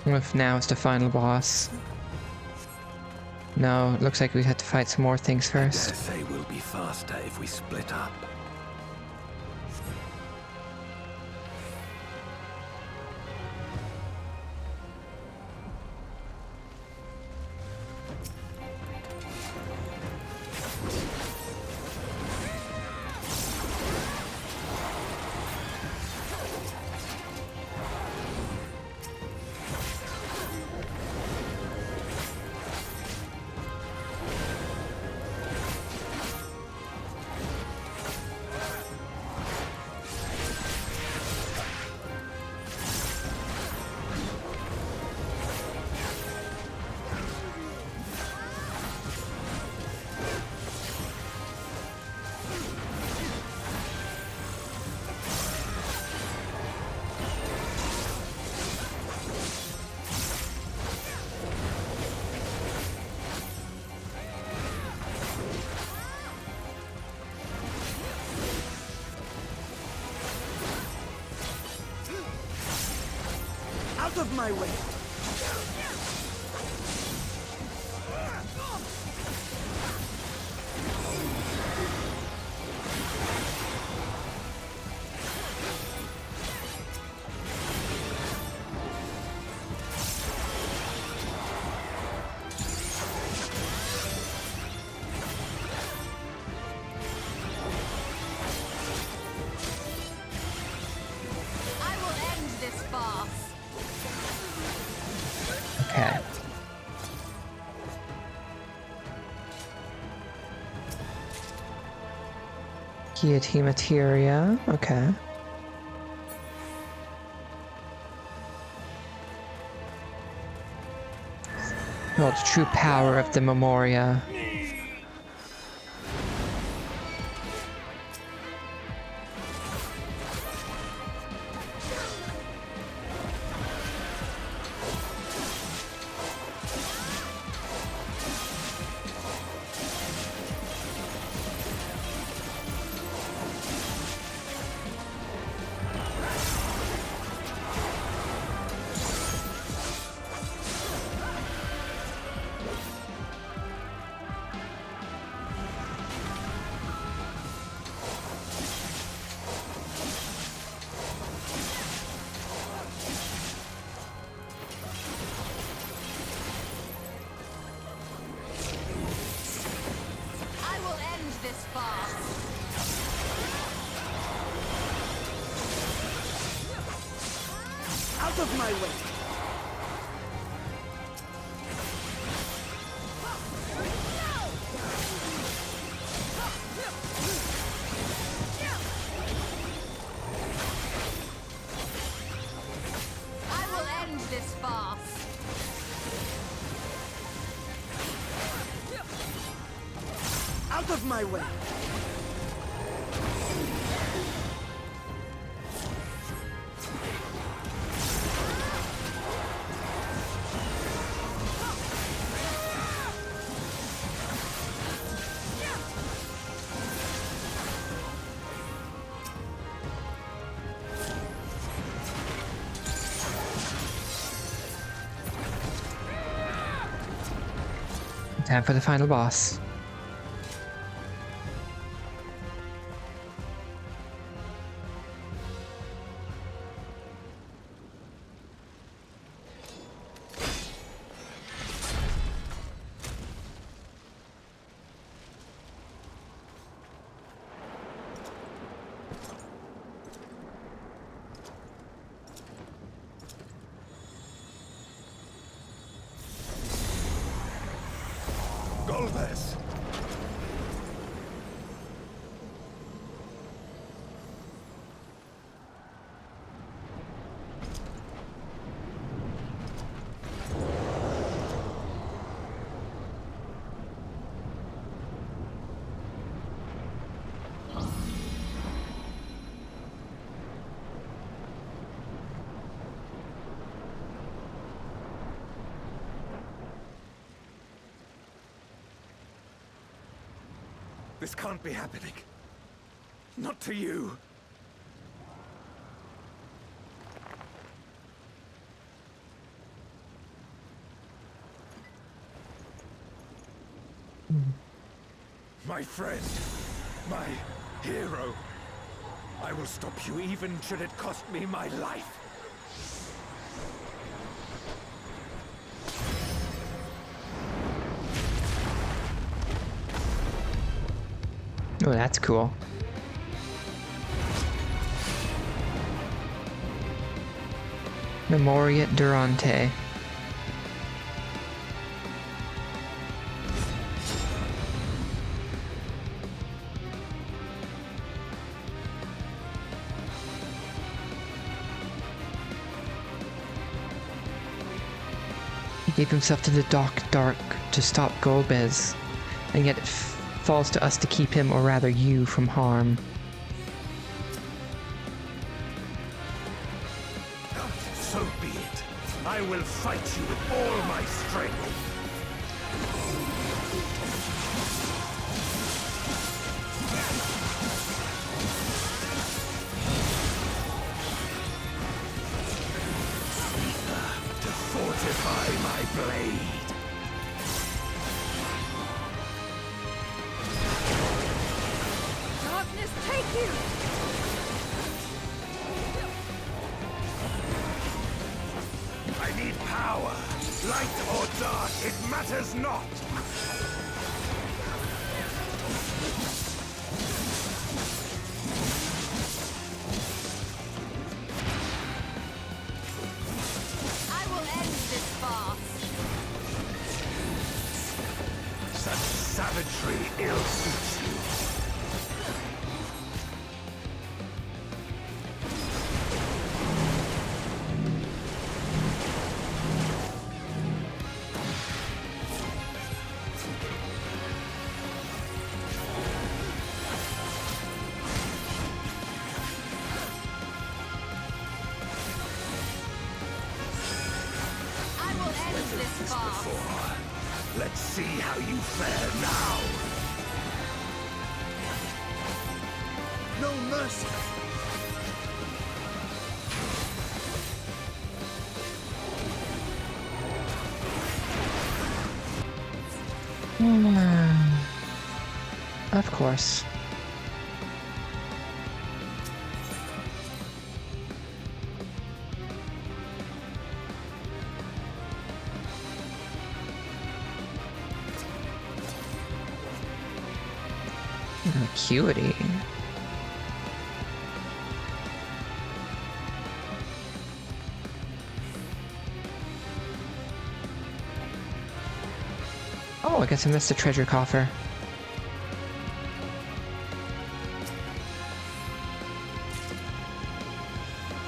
If now is the final boss. No, it looks like we had to fight some more things I dare first. say we'll be faster if we split up. Out of my way! I will end this farce. Okay. Guillotine materia. Okay. Well, the true power of the Memoria. I will end this farce. Out of my way! I will end this farce. Out of my way! Time for the final boss. Golbez! This can't be happening. Not to you. My friend. My hero. I will stop you even should it cost me my life. Oh, that's cool. Memoriat Durante. He gave himself to the dark to stop Golbez, and yet it falls to us to keep him, or rather you, from harm. So be it. I will fight you with all my strength. To fortify my blade. Darkness, take you! I need power. Light or dark, it matters not. I will end this farce. Such savagery ill suits you. I will end this farce. Let's see how you fare now. No mercy. Of course. Acuity. Oh, I guess I missed the treasure coffer.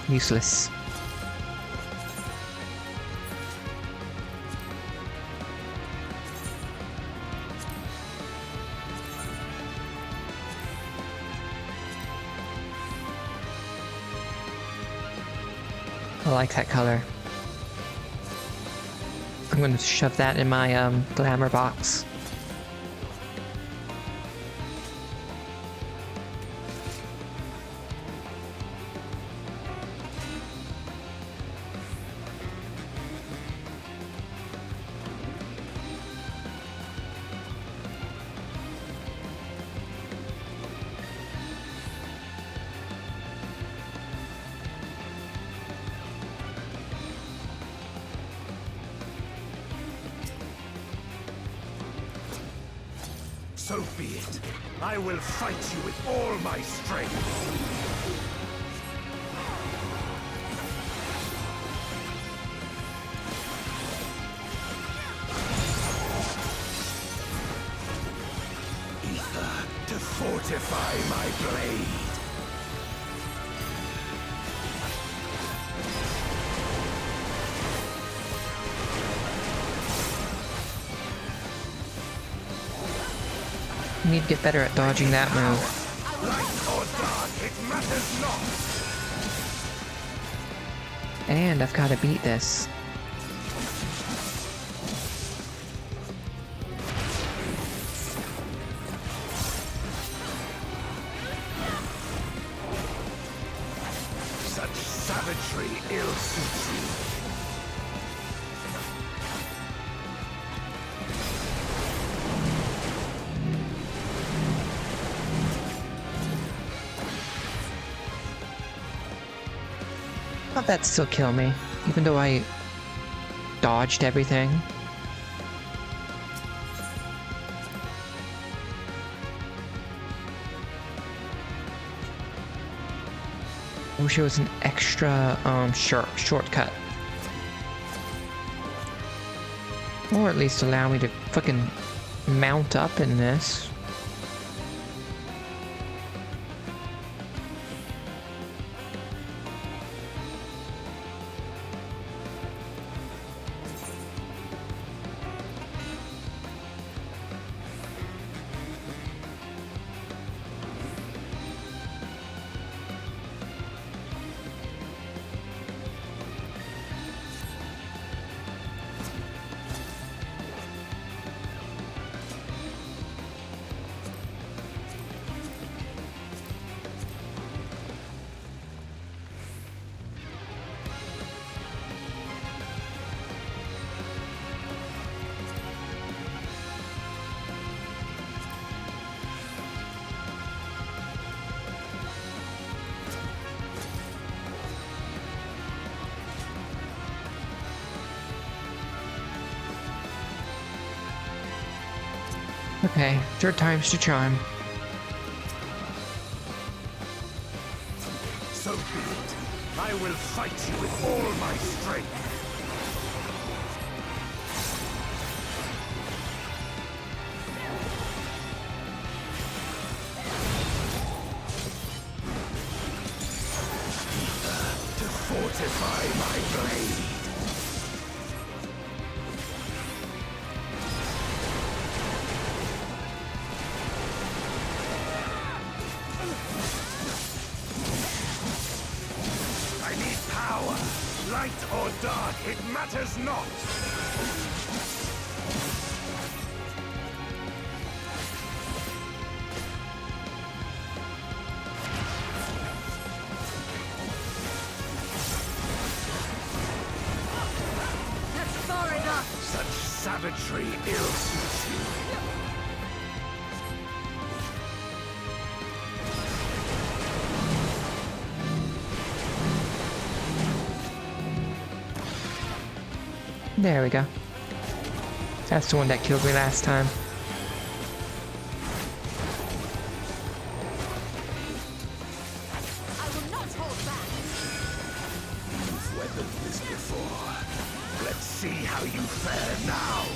Useless. I like that color. I'm gonna shove that in my glamour box. So be it. I will fight you with all my strength. Ether to fortify my blade. I need to get better at dodging that move. Light or dark, it matters not. And I've got to beat this. Such savagery ill suits you. thought that'd still kill me, even though I dodged everything. I wish it was an extra shortcut. Or at least allow me to fucking mount up in this. Okay, third time's the charm. So be it. I will fight you with all my strength. To fortify my blade. Light or dark, it matters not! That's far enough! Such savagery ill-suits you. There we go. That's the one that killed me last time. I will not hold back! You've weathered this before. Let's see how you fare now.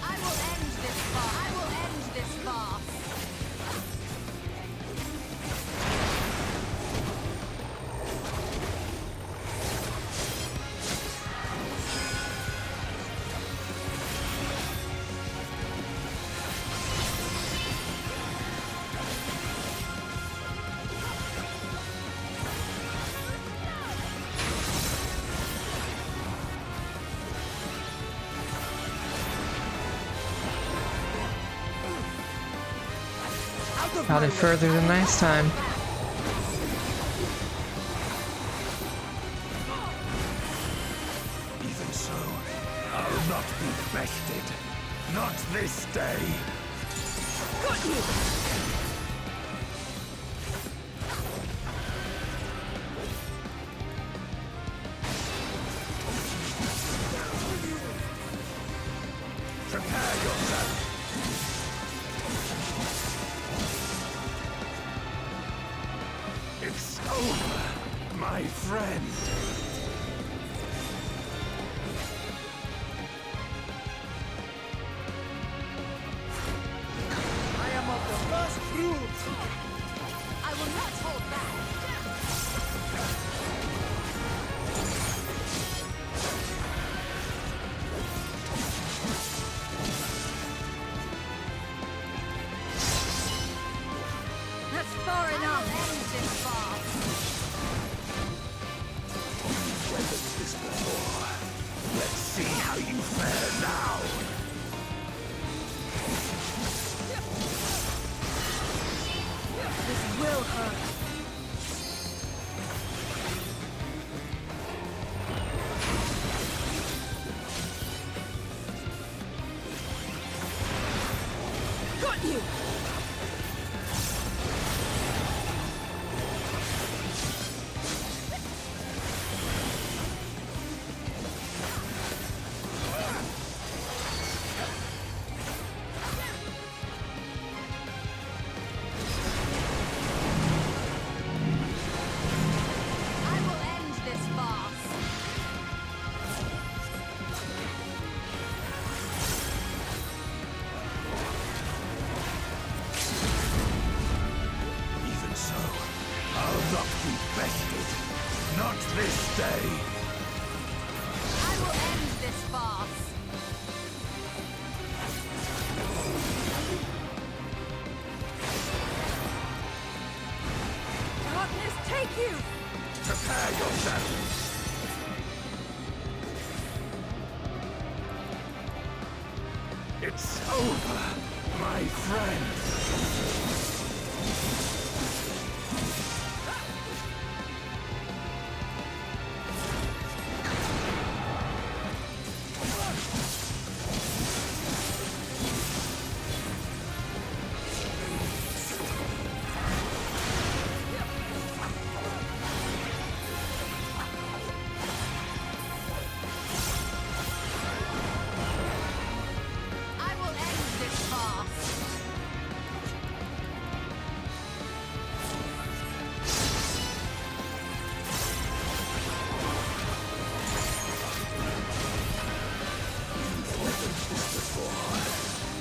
I will end this farce! I will end this farce! Got it further than last time. Even so, I'll not be bested. Not this day. Got you! Prepare yourself. It's over, my friend. I am of the first fruit! I will not hold back! That's far enough! End this farce! bested. Not this day. I will end this farce. Darkness, take you! Prepare yourself. It's over, my friend. I will end this farce.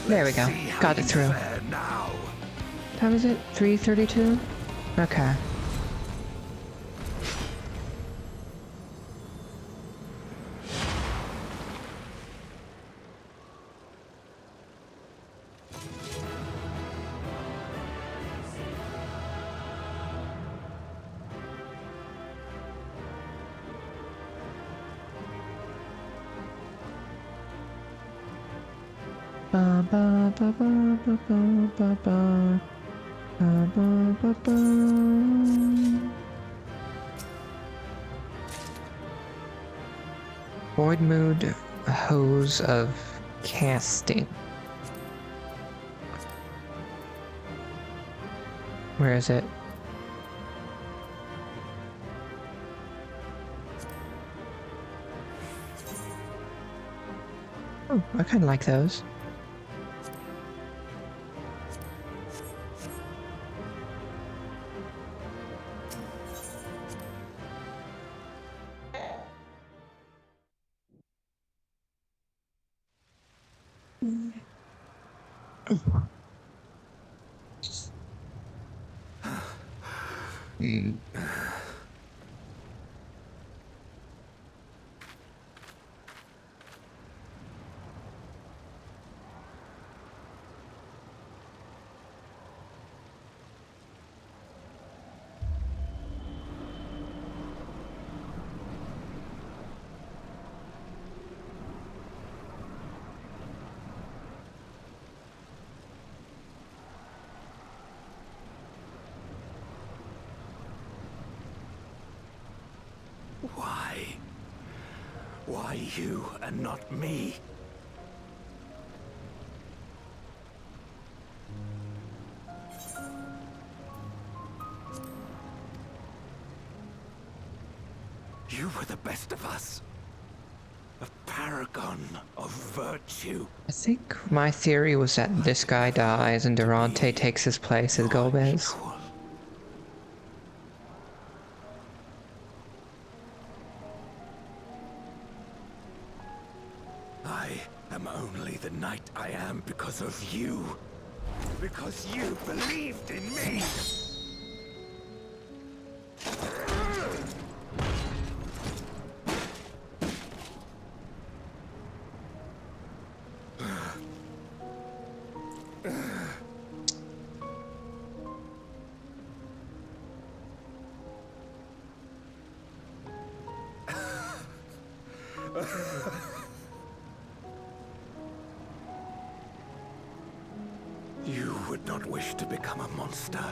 There we go. Got it through. Fair now. How was it? 332? Okay. Ba ba ba ba ba ba ba ba. Ba ba ba ba. Void mood hose of casting. Where is it? Oh, I kind of like those. Why? Why you and not me? You were the best of us. A paragon of virtue. I think my theory was that this guy dies and Durante takes his place as Gomez. Equal. I am only the knight I am because of you. Because you believed in me. You would not wish to become a monster,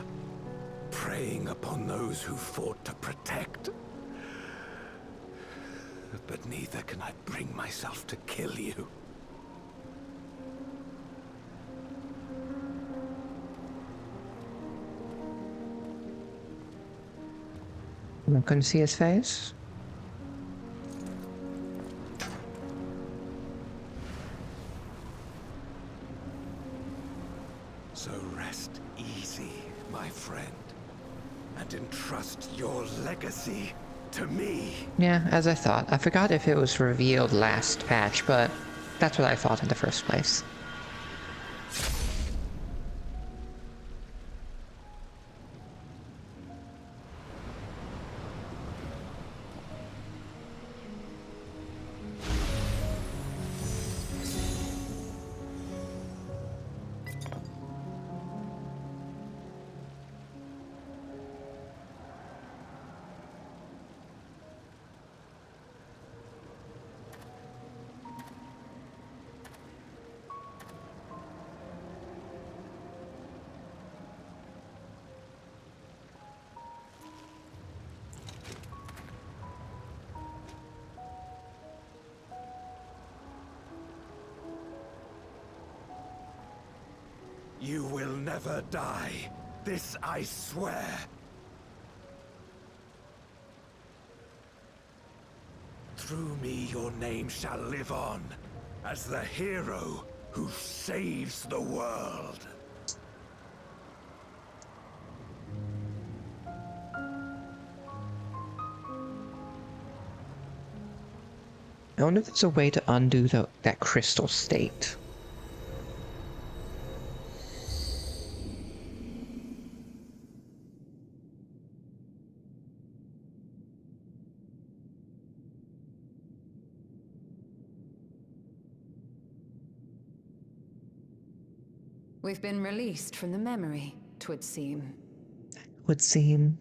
preying upon those who fought to protect. But neither can I bring myself to kill you. I couldn't see his face. So rest easy, my friend, and entrust your legacy to me. Yeah, as I thought. I forgot if it was revealed last patch, but that's what I thought in the first place. You will never die. This I swear. Through me your name shall live on, as the hero who saves the world. I wonder if there's a way to undo that crystal state. We've been released from the memory, 'twould seem. Would seem.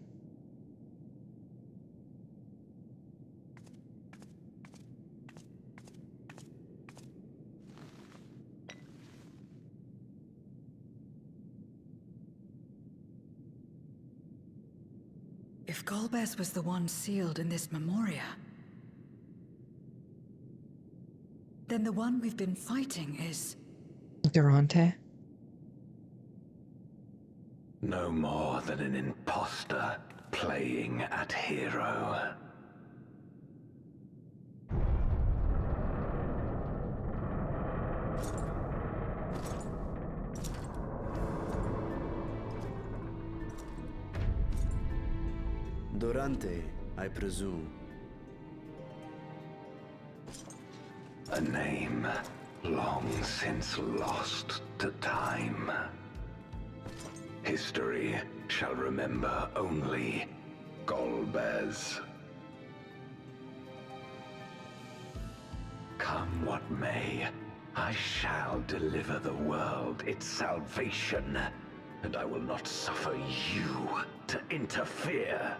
If Golbez was the one sealed in this memoria, then the one we've been fighting is... Durante? No more than an imposter playing at hero. Durante, I presume. A name long since lost to time. History shall remember only Golbez. Come what may, I shall deliver the world its salvation, and I will not suffer you to interfere.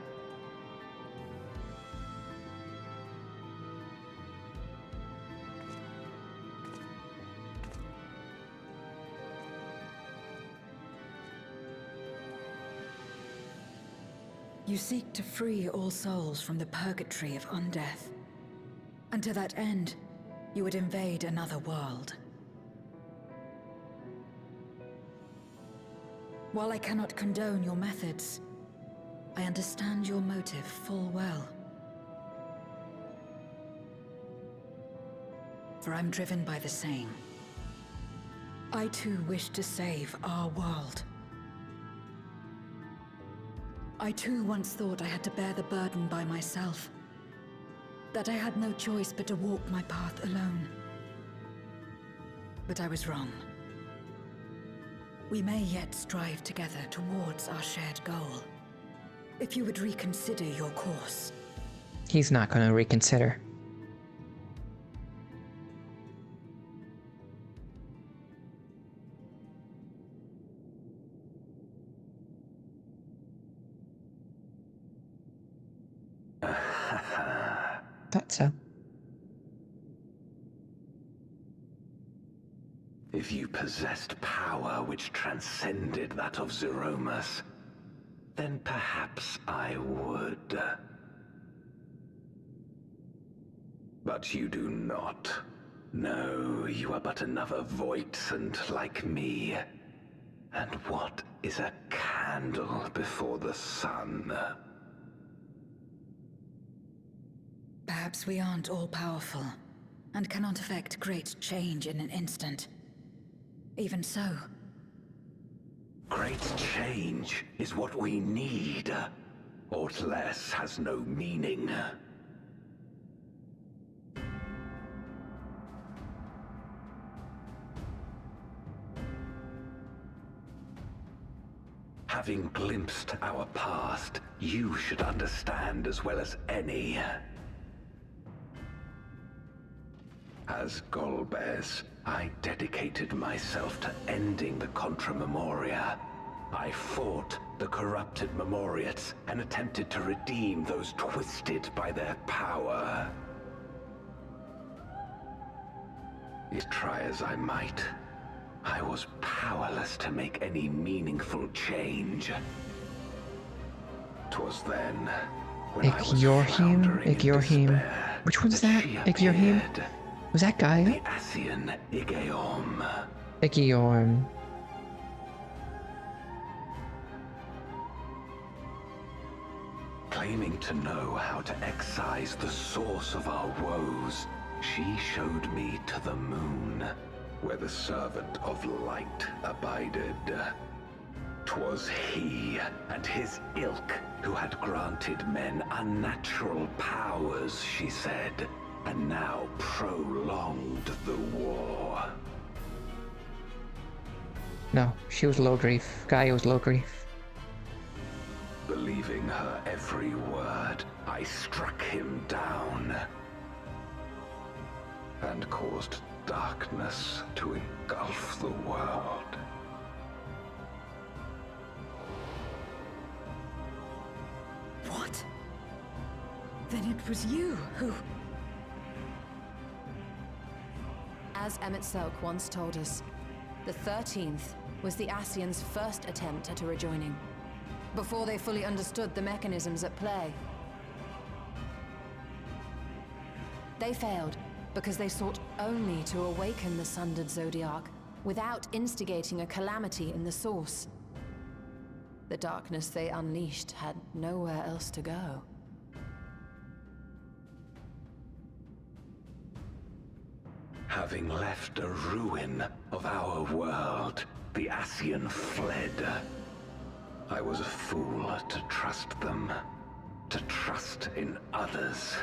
You seek to free all souls from the purgatory of undeath. And to that end, you would invade another world. While I cannot condone your methods, I understand your motive full well. For I'm driven by the same. I too wish to save our world. I too once thought I had to bear the burden by myself. That I had no choice but to walk my path alone. But I was wrong. We may yet strive together towards our shared goal. If you would reconsider your course. He's not going to reconsider. Thought so. If you possessed power which transcended that of Zeromus, then perhaps I would. But you do not. No, you are but another Voidsent like me. And what is a candle before the sun? Perhaps we aren't all-powerful, and cannot effect great change in an instant. Even so. Great change is what we need. Aught less has no meaning. Having glimpsed our past, you should understand as well as any. As Golbez, I dedicated myself to ending the Contra Memoria. I fought the corrupted Memoriates and attempted to redeem those twisted by their power. Yet try as I might, I was powerless to make any meaningful change. 'Twas then, when I was floundering in despair, Which one's that? she Igyorhim? appeared. Was that Gaia? The Asian Igaeom. Igyorhim. Claiming to know how to excise the source of our woes, she showed me to the moon, where the servant of light abided. 'Twas he and his ilk who had granted men unnatural powers, she said, and now prolonged the war. No, she was low grief. Gaia was low grief. Believing her every word, I struck him down and caused darkness to engulf the world. What? Then it was you who... As Emmett Selk once told us, the 13th was the Ascians' first attempt at a rejoining, before they fully understood the mechanisms at play. They failed because they sought only to awaken the sundered Zodiac without instigating a calamity in the source. The darkness they unleashed had nowhere else to go. Having left a ruin of our world, the Ascian fled. I was a fool to trust them, to trust in others.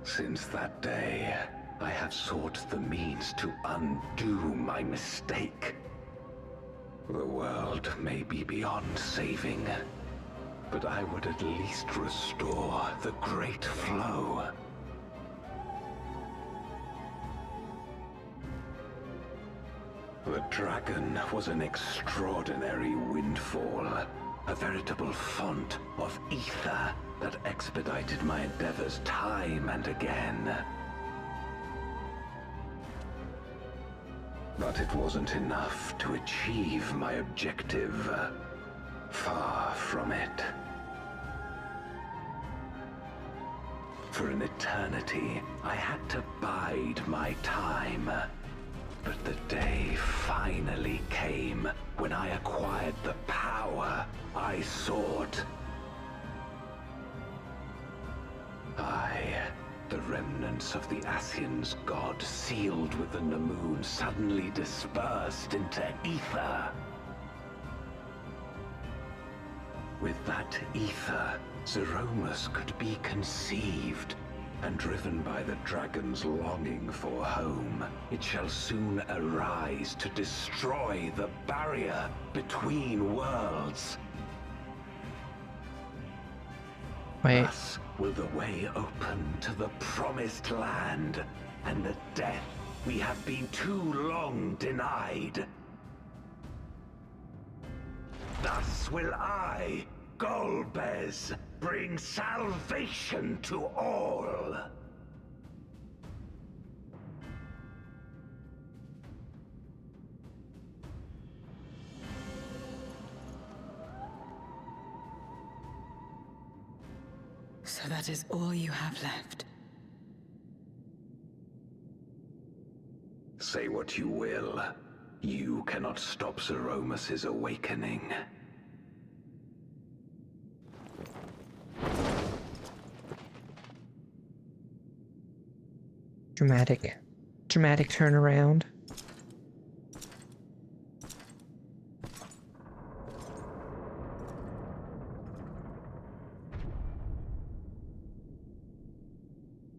Since that day, I have sought the means to undo my mistake. The world may be beyond saving, but I would at least restore the Great Flow. The dragon was an extraordinary windfall, a veritable font of ether that expedited my endeavors time and again. But it wasn't enough to achieve my objective. Far from it. For an eternity, I had to bide my time. But the day finally came when I acquired the power I sought. The remnants of the Ascians' god sealed within the moon suddenly dispersed into ether. With that ether, Zeromus could be conceived, and driven by the dragon's longing for home, it shall soon arise to destroy the barrier between worlds. Wait. Thus will the way open to the promised land, and the death we have been too long denied. Thus will I, Golbez, bring salvation to all. So that is all you have left. Say what you will. You cannot stop Zeromus' awakening. Dramatic turnaround.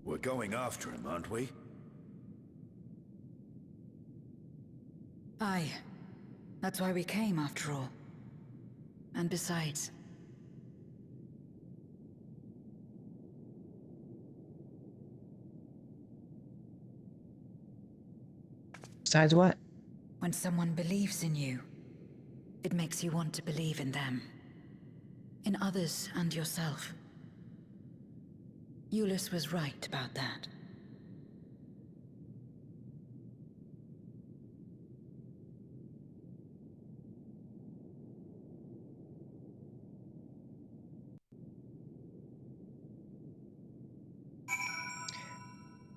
We're going after him, aren't we? Aye. That's why we came, after all. And besides... Besides what? when someone believes in you, it makes you want to believe in them. In others and yourself. Euless was right about that.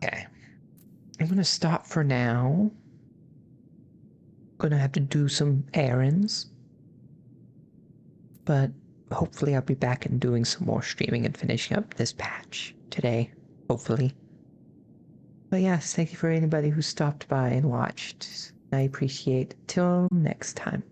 Okay. I'm gonna stop for now. Gonna have to do some errands. But hopefully I'll be back and doing some more streaming and finishing up this patch today, hopefully. But yes, thank you for anybody who stopped by and watched. I appreciate it. Till next time.